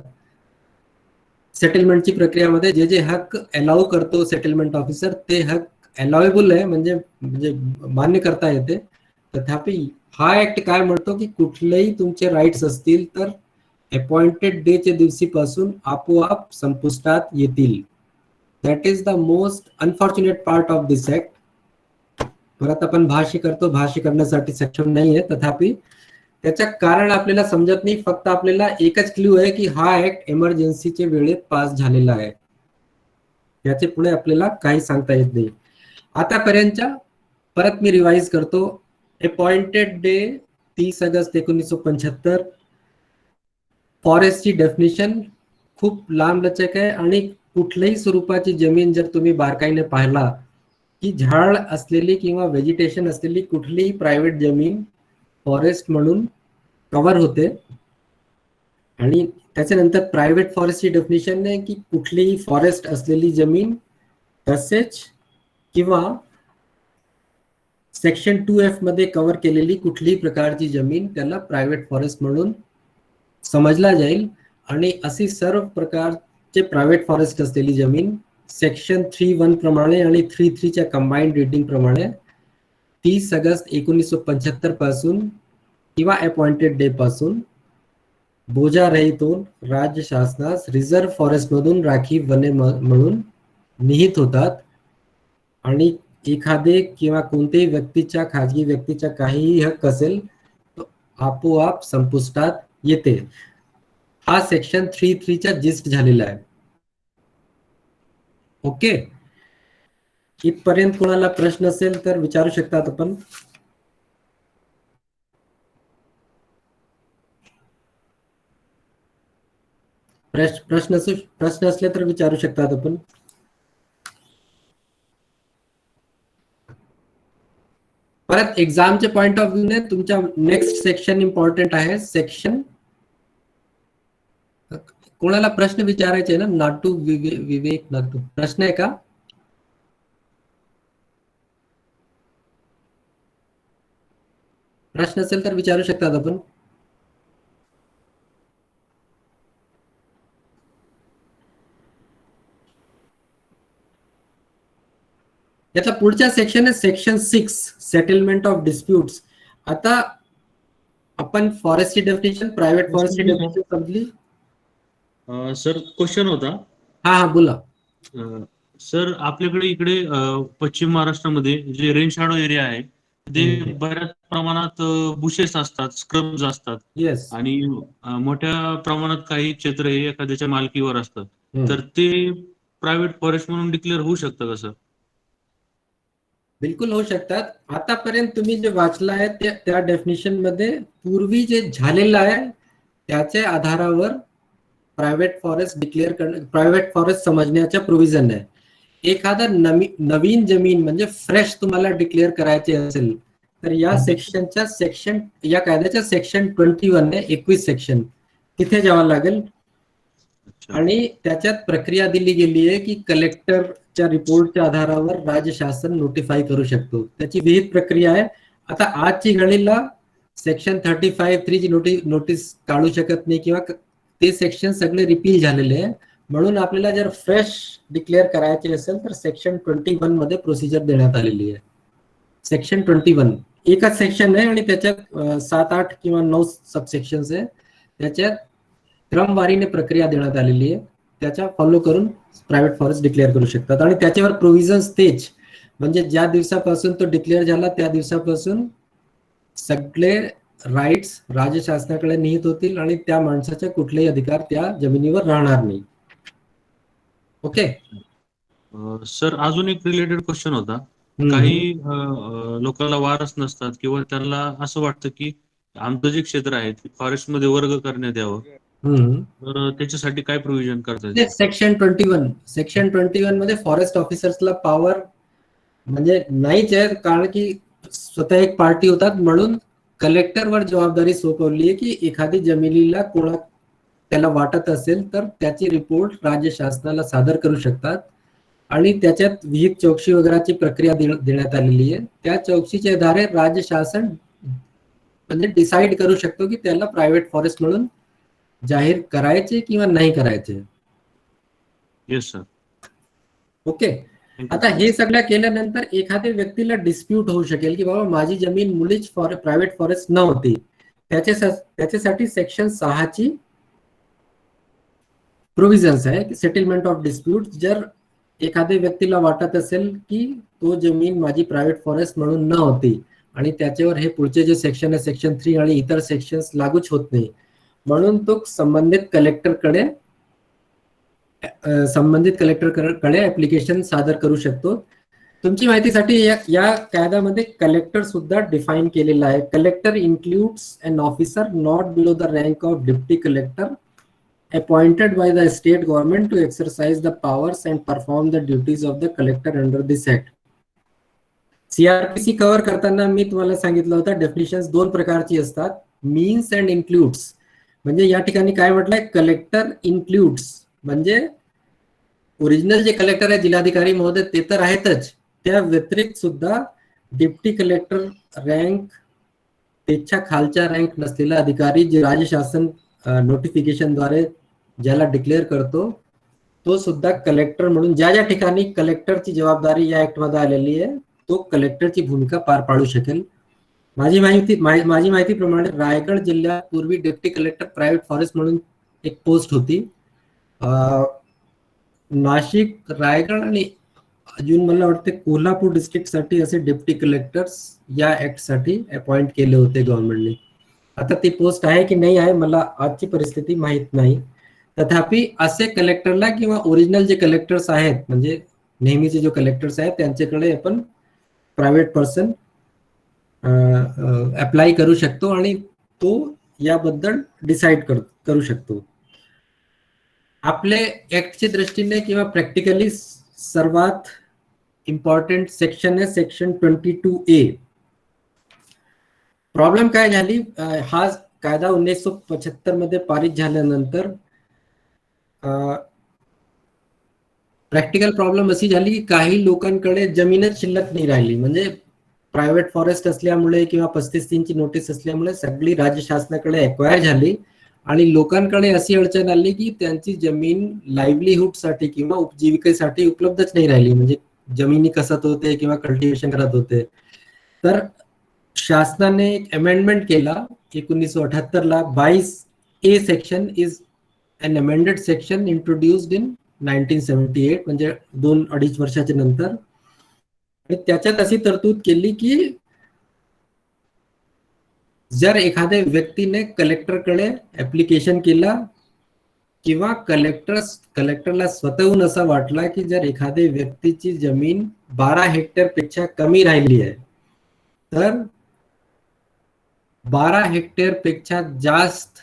सेटलमेंटची प्रक्रियामध्ये जे जे हक्क अलाउ करतो सेटलमेंट ऑफिसर ते हक्क अलाउएबल आहे, म्हणजे मान्य करता येते. तथापि हा ऍक्ट काय म्हणतो की कुठलेही तुमचे राईट्स असतील तर अपॉइंटेड डे च्या दिवशीपासून आपोआप संपुष्टात येतील. That is the most unfortunate part of this act. परत आपण भाष्य करतो, भाष्य करण्यासाठी सक्षम नाहीये, तथापि त्याचं कारण आपल्याला समजत नाही, फक्त आपल्याला एकच क्ल्यू आहे की हा ऍक्ट इमर्जन्सीच्या वेळेत पास झालेला आहे. याचे पुढे आपल्याला काही सांगता येत नाही. आतापर्यंतच्या परत मी रिवाइज करतो. Appointed day 30 August 1975. फॉरेस्टची डेफिनेशन खूप लांब लचक आहे आणि कुठल्याही स्वरूपाची जमीन जर तुम्ही बारकाईने पाहिला की झाड असलेली किंवा व्हेजिटेशन असलेली कुठलीही प्रायव्हेट जमीन फॉरेस्ट म्हणून कव्हर होते. आणि त्याच्यानंतर प्रायव्हेट फॉरेस्टची डेफिनेशन आहे की कुठलीही फॉरेस्ट असलेली जमीन तसेच किंवा सेक्शन 2F मध्ये कव्हर केलेली कुठलीही प्रकारची जमीन त्याला प्रायव्हेट फॉरेस्ट म्हणून समजला जाईल. आणि अशी सर्व प्रकारचे प्रायव्हेट फॉरेस्ट असलेली जमीन सेक्शन 3(1) प्रमाणे आणि 3(3) च्या कंबाईंड रिडिंग प्रमाणे 30 ऑगस्ट 1975 पासून किंवा अपॉइंटेड डे पासून बोजा रहितून राज्य शासनास रिझर्व्ह फॉरेस्ट मधून राखीव वने म्हणून निहित होतात. आणि एखादे किंवा कोणत्याही व्यक्तीच्या, खाजगी व्यक्तीचा काहीही हक्क असेल तो आपोआप संपुष्टात येते. हा सेक्शन 3(3) च्या जिस्ट झालेला आहे. ओके, इथपर्यंत कोणाला प्रश्न असेल तर विचारू शकतात आपण. प्रश्न असले तर विचारू शकतात आपण. परत एक्झामचे पॉइंट ऑफ व्ह्यू ने तुमच्या नेक्स्ट सेक्शन इम्पॉर्टंट आहे. सेक्शन, कोणाला प्रश्न विचारायचे ना? नाटू विवेक नाटू, प्रश्न आहे का? प्रश्न असेल तर विचारू शकतात आपण. याचा पुढचा सेक्शन आहे सेक्शन 6 सेटलमेंट ऑफ डिस्प्यूट्स. आता आपण फॉरेस्टची डेफिनेशन, प्रायव्हेट फॉरेस्टची डेफिनेशन समजली. सर क्वेश्चन होता. हा बोला. सर आपल्याकडे इकडे पश्चिम महाराष्ट्रामध्ये जे रेन शॅडो एरिया आहे ते बऱ्याच प्रमाणात बुशेस असतात, स्क्रब्स असतात. येस. आणि मोठ्या प्रमाणात काही क्षेत्र हे एखाद्याच्या मालकीवर असतात. तर ते प्रायव्हेट फॉरेस्ट म्हणून डिक्लेअर होऊ शकतं का सर? बिलकुल होऊ शकतात. आतापर्यंत तुम्ही जे वाचलं आहे त्या डेफिनेशन मध्ये पूर्वी जे झालेलं आहे त्याच्या आधारावर प्रायव्हेट फॉरेस्ट डिक्लेअर करणं, प्रायव्हेट फॉरेस्ट समजण्याच्या प्रोव्हिजन आहे. एखादा नवीन जमीन म्हणजे फ्रेश तुम्हाला डिक्लेअर करायचे असेल तर या सेक्शनच्या या कायद्याच्या सेक्शन 21 ने 21 सेक्शन तिथे जावं लागेल. आणि त्याच्यात प्रक्रिया दिली गेली आहे की कलेक्टरच्या रिपोर्टच्या आधारावर राज्य शासन नोटिफाय करू शकतो. त्याची विहित प्रक्रिया आहे. आता आजची घडीला सेक्शन 35(3) ची नोटीस काढू शकत नाही किंवा ते सेक्शन सगळे रिपील झालेले आहे. म्हणून आपल्याला जर फ्रेश डिक्लेअर करायचे असेल तर सेक्शन 21 मध्ये प्रोसिजर देण्यात आलेली आहे. सेक्शन 21 एकच सेक्शन आहे आणि त्याच्यात 7-8 किंवा 9 सबसेक्शन्स आहे. त्याच्यात क्रमवारीने प्रक्रिया देण्यात आलेली आहे. त्याच्या फॉलो करून प्रायव्हेट फॉरेस्ट डिक्लेअर करू शकतात. आणि त्याच्यावर प्रोव्हिजन्स तेच, म्हणजे ज्या दिवसापासून तो डिक्लेअर झाला त्या दिवसापासून सगळे राईट्स राज्य शासनाकडे निहित होतील आणि त्या माणसाचे कुठलेही अधिकार त्या जमिनीवर राहणार नाही. ओके सर, अजून एक रिलेटेड क्वेश्चन होता. काही लोकांना वारस नसतात किंवा त्यांना असं वाटतं की आमचं जे क्षेत्र आहे ते फॉरेस्ट मध्ये वर्ग करण्यात यावं, तर त्याच्यासाठी काय प्रोव्हिजन करतात? सेक्शन 21 मध्ये फॉरेस्ट ऑफिसर्सला पॉवर म्हणजे नाहीच आहे, कारण की स्वतः एक पार्टी होतात. म्हणून कलेक्टरवर जबाबदारी सोपवली आहे की एखादी जमिनीला त्याला वाटत असेल तर त्याची रिपोर्ट राज्य शासनाला सादर करू शकतात. आणि त्याच्यात विहित चौकशी वगैरेची प्रक्रिया देण्यात आलेली आहे. त्या चौकशीच्या आधारे राज्य शासन म्हणजे डिसाइड करू शकतो की त्याला प्रायव्हेट फॉरेस्ट म्हणून जाहीर करायचे किंवा नाही करायचे. Yes sir. ओके, आता हे सगळं केल्यानंतर एखाद्या व्यक्तीला डिस्प्यूट होऊ शकेल की बाबा माझी जमीन मुळीच प्रायव्हेट फॉरेस्ट नव्हती. त्याच्यासाठी सेक्शन 6 ची प्रोव्हिजन्स आहे की सेटलमेंट ऑफ डिस्प्यूट. जर एखाद्या व्यक्तीला वाटत असेल की तो जमीन माझी प्रायव्हेट फॉरेस्ट म्हणून नव्हती आणि त्याच्यावर हे पुढचे जे सेक्शन आहे सेक्शन 3 आणि इतर सेक्शन्स लागूच होत नाही. म्हणून तो संबंधित कलेक्टरकडे ऍप्लिकेशन सादर करू शकतो. तुमची माहितीसाठी या कायद्यामध्ये कलेक्टर सुद्धा डिफाईन केलेला आहे. Collector includes an officer not below the rank of deputy collector appointed by the state government to exercise the powers and perform the duties of the collector under this act. CRPC cover करताना मी तुम्हाला सांगितलं होतं डेफिनिशन्स 2 प्रकारची असतात, means and includes. म्हणजे या ठिकाणी काय म्हटलंय, कलेक्टर इन्क्लूड्स म्हणजे ओरिजिनल जे कलेक्टर आहे जिल्हाधिकारी महोदय ते तर आहेतच, त्या व्यतिरिक्त सुद्धा डिप्टी कलेक्टर रँक पेक्षा खालच्या रँक नसलेला अधिकारी जे राज्य शासन नोटिफिकेशन द्वारे ज्याला डिक्लेअर करतो तो सुद्धा कलेक्टर म्हणून ज्या ज्या ठिकाणी कलेक्टरची जबाबदारी या ऍक्ट मध्ये आलेली आहे तो कलेक्टरची भूमिका पार पाडू शकेल. माझी माहितीप्रमाणे रायगड जिल्ह्यात पूर्वी डेप्टी कलेक्टर प्रायव्हेट फॉरेस्ट म्हणून एक पोस्ट होती. नाशिक, रायगड आणि अजून मला वाटते कोल्हापूर डिस्ट्रिक्ट साठी असे डेप्टी कलेक्टर्स या ऍक्ट साठी अपॉइंट केले होते गव्हर्नमेंटने. आता ती पोस्ट आहे की नाही आहे मला आजची परिस्थिती माहित नाही. तथापि असे कलेक्टरला किंवा ओरिजिनल जे कलेक्टर्स आहेत म्हणजे नेहमीचे जे कलेक्टर्स आहेत त्यांच्याकडे आपण प्रायव्हेट पर्सन अप्लाय करू शकतो आणि तो याबद्दल डिसाइड करू शकतो. आपले ऍक्टच्या दृष्टीने किंवा प्रॅक्टिकली सर्वात इम्पॉर्टंट सेक्शन आहे सेक्शन 22A. प्रॉब्लेम काय झाली, हा कायदा 1975 मध्ये पारित झाल्यानंतर प्रॅक्टिकल प्रॉब्लेम अशी झाली की काही लोकांकडे जमीनच शिल्लक नाही राहिली. म्हणजे प्रायव्हेट फॉरेस्ट असल्यामुळे किंवा 35(3) ची नोटीस असल्यामुळे सगळी राज्य शासनाकडे एक्वायर झाली आणि लोकांकडे अशी अडचण आली की त्यांची जमीन लाईव्हलीहूड साठी किंवा उपजीविकेसाठी उपलब्धच नाही राहिली. म्हणजे जमिनी कसत होते किंवा कल्टिव्हेशन करत होते. तर शासनाने एक अमेंडमेंट केला 1978 ला. 22A section is an amended section introduced in 1978 म्हणजे 2-2.5 वर्षाच्या नंतर. आणि त्याच्यात अशी तरतूद केली की जर एखाद्या व्यक्तीने कलेक्टरकडे ऍप्लिकेशन केला किंवा कलेक्टरला स्वतःहून असा वाटला की जर एखाद्या व्यक्तीची जमीन 12 हेक्टर पेक्षा कमी राहिली आहे तर 12 हेक्टर पेक्षा जास्त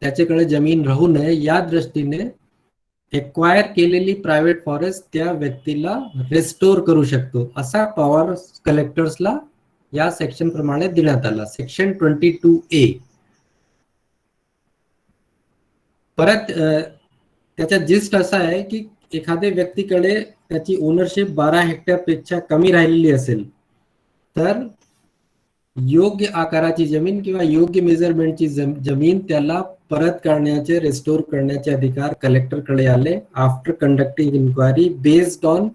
त्याच्याकडे जमीन राहू नये या दृष्टीने एक्वायर केलेली प्रायव्हेट फॉरेस्ट त्या व्यक्तीला रिस्टोर करू शकतो असा पॉवर कलेक्टर्सला या सेक्शन प्रमाणे देण्यात आला. Section 22A. परत त्याचा जिस्ट असा आहे की एखाद्या व्यक्तीकडे त्याची ओनरशिप 12 हेक्टर पेक्षा कमी राहिलेली असेल तर योग्य आकाराची जमीन किंवा योग्य मेजरमेंटची जमीन त्याला परत करण्याचे रिस्टोर करण्याचे अधिकार कलेक्टरकडे आले after conducting inquiry based on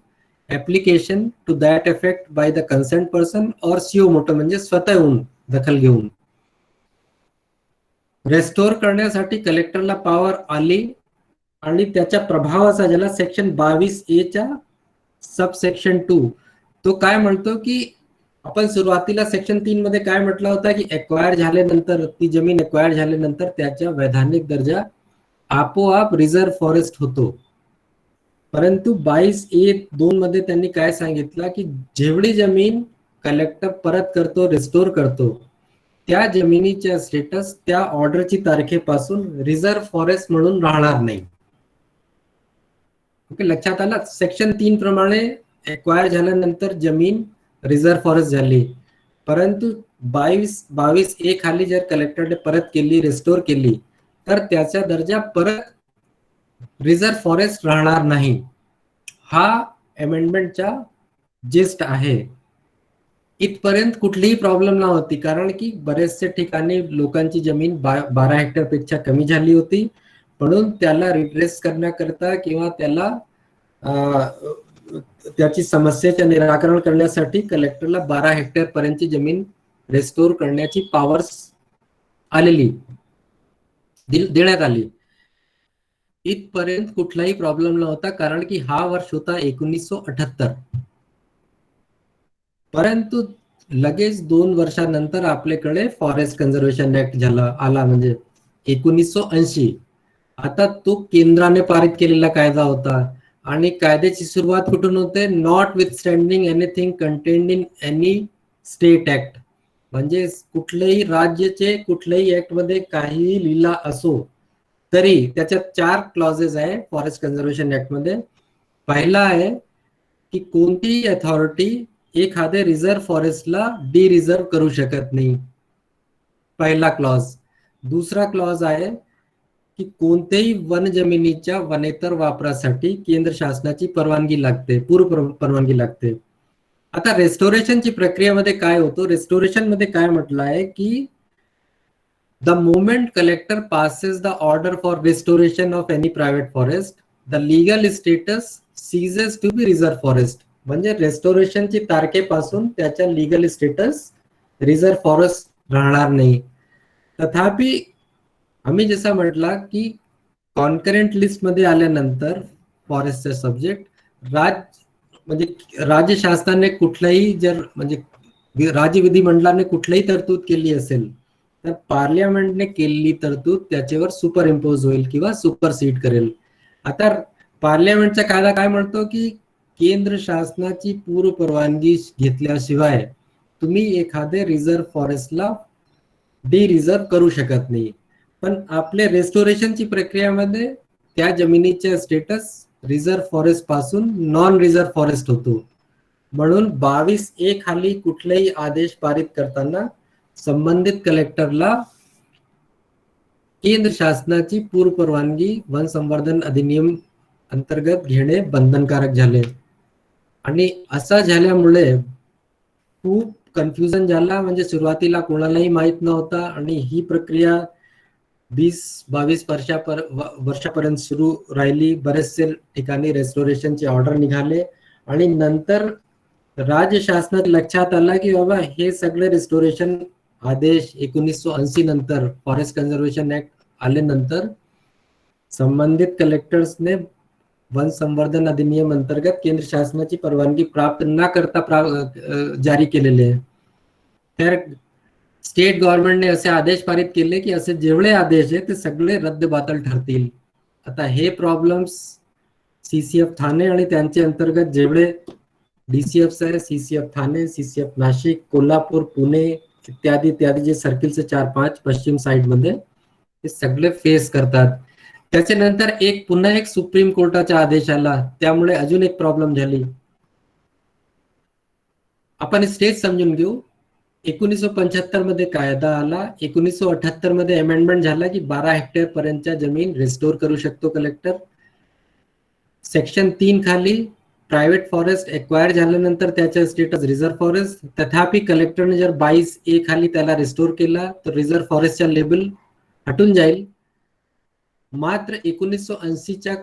application to that effect by the concern person or suo motu म्हणजे स्वतःहून दखल घेऊन. रेस्टोर करण्यासाठी कलेक्टरला पॉवर आली आणि त्याच्या प्रभावाचा ज्याला सेक्शन 22A च्या सबसेक्शन 2 तो काय म्हणतो की आपण सुरुवातीला सेक्शन 3 मध्ये काय म्हटलं होतं की एक्वायर झाल्यानंतर ती जमीन एक्वायर झाल्यानंतर त्याचा वैधानिक दर्जा आपोआप रिझर्व्ह फॉरेस्ट होतो. परंतु 22A(2) मध्ये त्यांनी काय सांगितलं की जेवढी जमीन कलेक्टर परत करतो रिस्टोर करतो त्या जमिनीच्या स्टेटस त्या ऑर्डरची तारखेपासून रिझर्व्ह फॉरेस्ट म्हणून राहणार नाही. ओके, लक्षात आलं. सेक्शन 3 प्रमाणे एक्वायर झाल्यानंतर जमीन रिझर्व्ह फॉरेस्ट झाली परंतु 22A खाली जर कलेक्टरने परत केली रिस्टोर केली तर त्याचा दर्जा परत रिझर्व्ह फॉरेस्ट राहणार नाही. हा अमेंडमेंटचा जिस्ट आहे. इथपर्यंत कुठलीही प्रॉब्लेम नव्हती कारण की बरेचसे ठिकाणी लोकांची जमीन 12 हेक्टर पेक्षा कमी झाली होती म्हणून त्याला रिड्रेस करण्याकरता किंवा त्याला त्याची समस्येचे निराकरण करण्यासाठी कलेक्टरला 12 हेक्टर पर्यंतची जमीन रिस्टोर करण्याची पॉवर्स देण्यात आली. इथपर्यंत कुठलाही प्रॉब्लेम नव्हता कारण की हा वर्ष होता 1978. परंतु लगेच 2 वर्षानंतर आपल्याकडे फॉरेस्ट कन्झर्वेशन ऍक्ट आला, म्हणजे 1980. आता तो केंद्राने पारित केलेला कायदा होता आणि कायद्याची सुरुवात कुठून होते? Notwithstanding anything contained in any state act. म्हणजे कुठल्याही राज्याचे कुठल्याही ऍक्ट मध्ये काहीही लिहिला असो तरी त्याच्यात 4 क्लॉजेस आहे फॉरेस्ट कन्झर्वेशन ऍक्ट मध्ये. पहिला आहे की कोणतीही अथॉरिटी एखाद्या रिझर्व्ह फॉरेस्टला डी रिझर्व्ह करू शकत नाही, पहिला क्लॉज. दुसरा क्लॉज आहे की कोणत्याही वन जमिनीच्या वनेतर वापरासाठी केंद्र शासनाची परवानगी लागते, पूर्व परवानगी लागते. आता रेस्टोरेशनची प्रक्रियेमध्ये काय होतं? रेस्टोरेशन मध्ये काय म्हटलं आहे की the moment collector passes the order for restoration of any private forest, the legal status ceases to be reserve forest. म्हणजे रेस्टोरेशनची तारखेपासून त्याच्या लीगल स्टेटस रिझर्व्ह फॉरेस्ट राहणार नाही. तथापि आम्ही जसा म्हटला की कॉन्करंट लिस्ट मध्ये आल्यानंतर फॉरेस्टचे सब्जेक्ट म्हणजे राज्य शासनाने कुठलाही जर म्हणजे राज्य विधिमंडळाने कुठलीही तरतूद केली असेल तर पार्लियामेंटने केलेली तरतूद त्याच्यावर सुपर इम्पोज होईल किंवा सुपरसीड करेल. आता पार्लियामेंटचा कायदा काय म्हणतो की केंद्र शासनाची पूर्व परवानगी घेतल्याशिवाय तुम्ही एखादे रिझर्व्ह फॉरेस्टला डी रिझर्व्ह करू शकत नाही. पण आपल्या रेस्टोरेशनची प्रक्रियामध्ये त्या जमिनीचे स्टेटस रिझर्व्ह फॉरेस्ट पासून नॉन रिझर्व्ह फॉरेस्ट होतो. म्हणून 22A खाली कुठलेही आदेश पारित करताना संबंधित कलेक्टरला केंद्र शासनाची पूर्व परवानगी वन संवर्धन अधिनियम अंतर्गत घेणे बंधनकारक झाले. आणि असा झाल्यामुळे खूप कन्फ्युजन झाला, म्हणजे सुरुवातीला कोणालाही माहित नव्हता आणि ही प्रक्रिया 20-22 वर्षापर्यंत सुरू राहिली. बरेचसे ठिकाणी रेस्टोरेशनचे ऑर्डर निघाले आणि नंतर राज्य शासनात लक्षात आला की बाबा हे सगळे रेस्टोरेशन आदेश 1980 नंतर फॉरेस्ट कन्झर्वेशन ऍक्ट आल्यानंतर संबंधित कलेक्टर्सने वन संवर्धन अधिनियम अंतर्गत केंद्र शासनाची परवानगी प्राप्त न करता जारी केलेले आहे. तर स्टेट गव्हर्नमेंटने असे आदेश पारित केले की असे जेवढे आदेश आहे ते सगळे रद्दबातल ठरतील. आता हे प्रॉब्लेम्स CCF ठाणे आणि त्यांच्या अंतर्गत जेवढे DCFs आहे, CCF ठाणे, CCF नाशिक, कोल्हापूर, पुणे इत्यादी इत्यादी जे सर्किलचे 4-5 पश्चिम साइड मध्ये हे सगळे फेस करतात. त्याच्यानंतर पुन्हा एक सुप्रीम कोर्टाचा आदेश आला, त्यामुळे अजून एक प्रॉब्लेम झाली. आपण स्टेज समजून घेऊ. 1975 मध्ये कायदा आला, 1978 मध्ये अमेंडमेंट झाला की 12 हेक्टर पर्यंतच्या जमीन रिस्टोर करू शकतो कलेक्टर. सेक्शन 3 खाली प्रायव्हेट फॉरेस्ट एक्वायर झाल्यानंतर त्याचा स्टेटस रिझर्व्ह फॉरेस्ट. तथापि कलेक्टरने जर 22A खाली त्याला रिस्टोर केला तर रिझर्व्ह फॉरेस्टच्या लेबल हटून जाईल. मात्र 1980च्या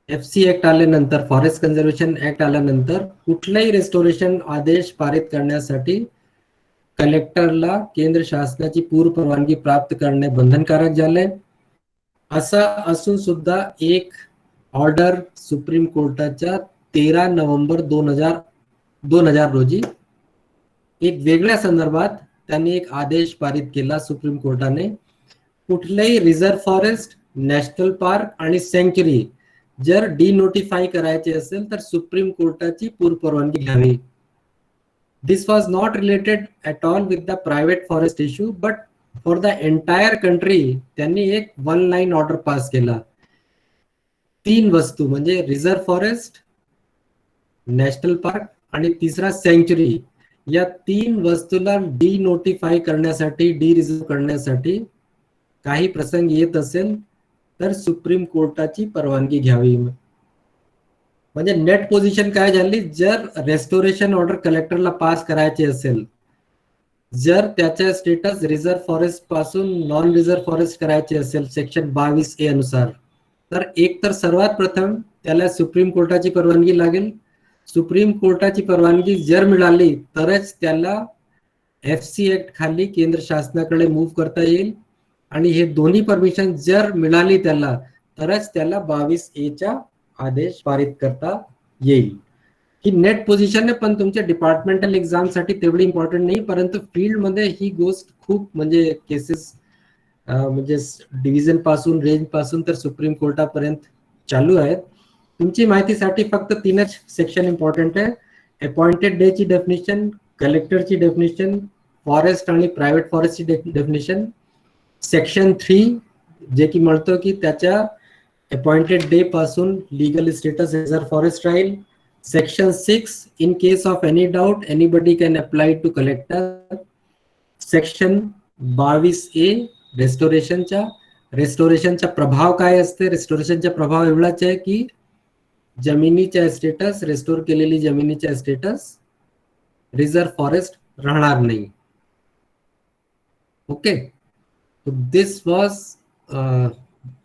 FC ऍक्ट आल्यानंतर, फॉरेस्ट कन्झर्वेशन ऍक्ट आल्यानंतर कुठलाही रेस्टोरेशन आदेश पारित करण्यासाठी कलेक्टरला केंद्र शासनाची पूर्व परवानगी प्राप्त करणे बंधनकारक झाले. असं असून सुद्धा एक ऑर्डर सुप्रीम कोर्टाच्या 13 नोव्हेंबर 2000 रोजी एक वेगळ्या संदर्भात त्यांनी एक आदेश पारित केला सुप्रीम कोर्टाने. कुठलेही रिझर्व्ह फॉरेस्ट, नॅशनल पार्क आणि सँक्च्युरी जर डिनोटिफाय करायचे असेल तर सुप्रीम कोर्टाची पूर्व परवानगी घ्यावी. This was not related at all with the private forest issue, but for the entire country त्यांनी एक 1 लाईन ऑर्डर पास केला. 3 वस्तू म्हणजे रिझर्व्ह फॉरेस्ट, नॅशनल पार्क आणि तिसरा सँक्च्युरी, या 3 वस्तूला डिनोटिफाय करण्यासाठी, डी रिझर्व्ह करण्यासाठी काही प्रसंग येत असेल तर सुप्रीम कोर्टाची परवानगी घ्यावी. म्हणजे नेट पोझिशन काय झाली, जर रेस्टोरेशन ऑर्डर कलेक्टरला पास करायचे असेल, जर त्याचा स्टेटस रिझर्व्ह फॉरेस्ट पासून नॉन रिझर्व्ह फॉरेस्ट करायचे असेल सेक्शन 22A अनुसार, तर एक तर सर्वात प्रथम त्याला सुप्रीम कोर्टाची परवानगी लागेल. सुप्रीम कोर्टाची परवानगी जर मिळाली तरच त्याला FC ऍक्ट खाली केंद्र शासनाकडे मूव्ह करता येईल. आणि हे दोन्ही परमिशन जर मिळाली त्याला तरच त्याला 22A चा आदेश पारित करता येईल. ही नेट पोझिशन आहे, पण तुमच्या डिपार्टमेंटल एक्झाम साठी तेवढी इम्पॉर्टंट नाही, परंतु फील्ड मध्ये ही गोष्ट खूप म्हणजे केसेस म्हणजे डिव्हिजन पासून रेंज पासून तर सुप्रीम कोर्टापर्यंत चालू आहेत. तुमची माहितीसाठी फक्त 3च सेक्शन इम्पॉर्टंट आहे. अपॉइंटेड डे ची डेफिनेशन, कलेक्टरची डेफिनेशन, फॉरेस्ट आणि प्रायव्हेट फॉरेस्टची डेफिनेशन, सेक्शन 3 जे की म्हणतो की त्याच्या अपॉइंटेड डे पासून लीगल स्टेटस रिझर्व फॉरेस्ट राहील. Section 6 in case of any doubt anybody can apply to collector. Section 22A रेस्टोरेशनचा प्रभाव काय असते. रेस्टोरेशनचा प्रभाव एवढाच आहे की जमिनीच्या स्टेटस, रेस्टोर केलेली जमिनीच्या स्टेटस रिझर्व फॉरेस्ट राहणार नाही. Okay, this was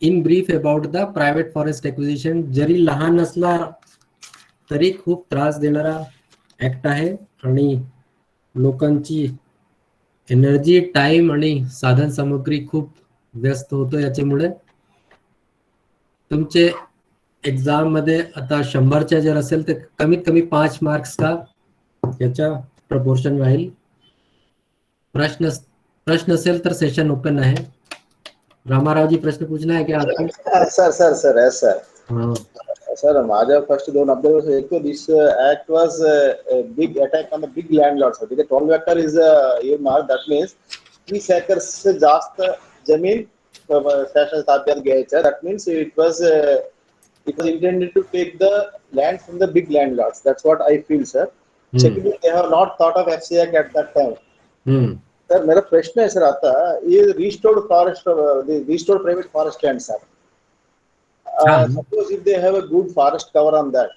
in brief about the private forest acquisition. जरी लहान असला तरी खूप त्रास देणारा ऍक्ट आहे आणि लोकांची एनर्जी, टाइम आणि साधन सामग्री खूप व्यस्त होतो याच्यामुळे. तुमचे एक्झाम मध्ये आता 100च्या जर असेल तर कमीत कमी 5 मार्क्स का याच्या प्रपोर्शन राहील. प्रश्न असेल तर सेशन ओपन आहे. रामारावजी प्रश्न पूछना है क्या आपको? Sir yes sir. हाँ. सर माझ्या फर्स्ट 2 ऑब्झर्वेशन. एक तो this act was a big attack on the big landlords. because 12 acre is earmark. that means 30 acres से जास्त जमीन शासन ताब्यात घ्यायचं. that means it was intended to take the land from the big landlords. that's what I feel sir. Secondly, they have not thought of FCI Act at that time. Sir मेरा प्रश्न है sir आता ये restored forest, restored private forest land sir. Suppose if they have a good forest cover on that,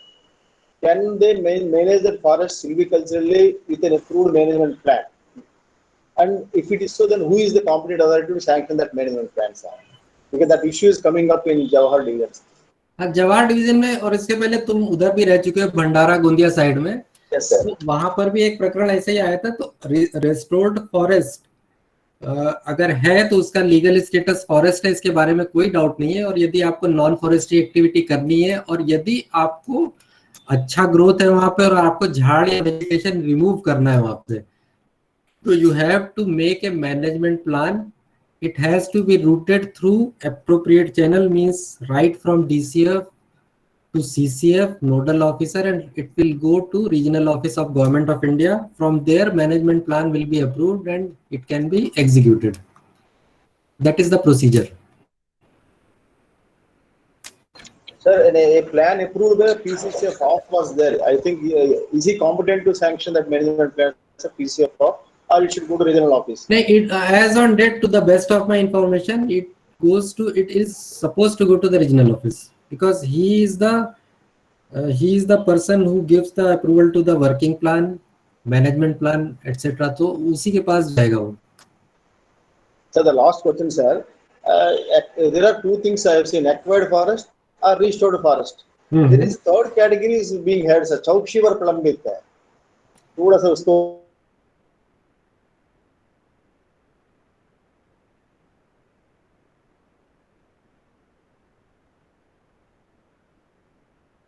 can they manage the forest silviculturally with an approved management plan? And if it is so, then who is the competent authority to sanction that management plan, sir? Because that issue is coming up in Jawahar division. Jawahar division में, और इसके पहले तुम उधर भी रह चुके हो भंडारा गोंदिया साइड में. Yes, sir. तो वहां पर भी एक प्रकरण ऐसे ही आया था. तो रेस्टोर्ड फॉरेस्ट अगर है तो उसका लीगल स्टेटस फॉरेस्ट है, इसके बारे में कोई डाउट नहीं है. और यदि आपको नॉन फॉरेस्ट्री एक्टिविटी करनी है और यदि आपको अच्छा ग्रोथ है वहां पे और आपको झाड़ या वेजिटेशन रिमूव करना है वहां पे, तो you have to make a management plan. It has to be routed through appropriate channel, means right from DCF to CCF nodal officer, and it will go to regional office of Government of India. From there management plan will be approved and it can be executed. That is the procedure. Sir, a plan approved by PCCF off was there. I think is he competent to sanction that management plan as a PCF off, or it should go to regional office? No, it as on date, to the best of my information, it is supposed to go to the regional office, because he is the person who gives the approval to the working plan, management plan, etc. तो उसी के pass जाएगा वो. So the last question, sir. There are 2 things I have seen: acquired forest or restored forest. There is 3rd category is being had, sir. चौकशी वर प्रलंबित है. थोड़ा सा उसको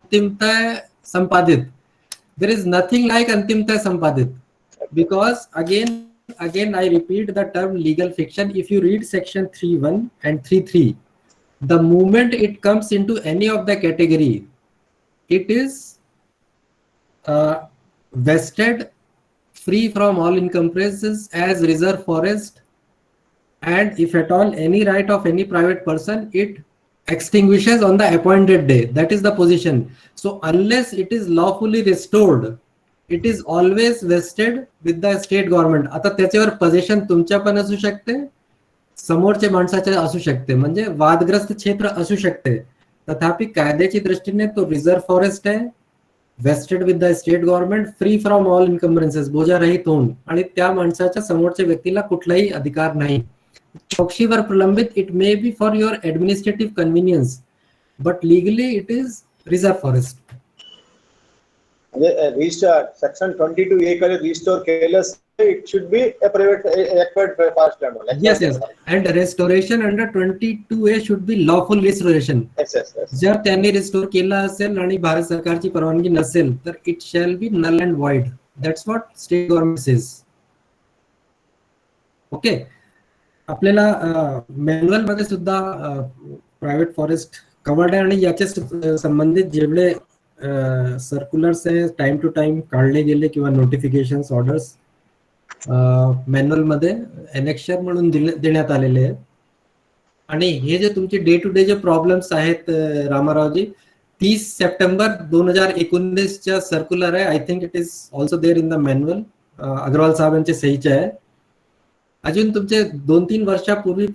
अंतिमतः संपादित. There is nothing like अंतिमतः संपादित, because again I repeat the term legal fiction. If you read section 3.1 and 3.3, the moment it comes into any of the category, it is vested, free from all encumbrances as reserve forest, and if at all any right of any private person, it extinguishes on the appointed day. That is the position. So unless it is lawfully restored, it is always vested with the state government. आता त्याच्यावर position तुमच्या पण असू शकते, समोरच्या माणसाचे असू शकते, म्हणजे वादग्रस्त क्षेत्र असू शकते. तथापि कायद्याची दृष्टीने तो रिझर्व फॉरेस्ट आहे, vested with the state government, free from all encumbrances, बोजा रहित होऊन, आणि त्या माणसाच्या समोरच्या व्यक्तीला कुठलाही अधिकार नाही. चौकशीवर प्रलंबित, it may be for your administrative convenience, but legally it is reserve forest. section 22A का restore केलं it should be a private acquired forest land only. Yes, yes. And restoration under 22A should be lawful restoration. Yes, yes, yes. जर त्यांनी restore केला असेल आणि भारत सरकारची परवानगी नसेल तर it shall be null and void. That's what state government says. Okay. आपल्याला मॅन्युअल मध्ये सुद्धा प्रायव्हेट फॉरेस्ट कवर्ड आहे आणि याच्या संबंधित जेवढे सर्क्युलर्स आहे टाइम टू टाइम काढले गेले किंवा नोटिफिकेशन्स ऑर्डर्स मॅन्युअल मध्ये एनेक्शर म्हणून देण्यात आलेले आहेत. आणि हे जे तुमचे डे टू डे जे प्रॉब्लेम्स आहेत रामारावजी, 30 सप्टेंबर 2019 सर्क्युलर आहे. I think it is also there in the manual. Agarwal साहेबांचे सहीचे आहे. अजून तुमचे 2-3 वर्षापूर्वी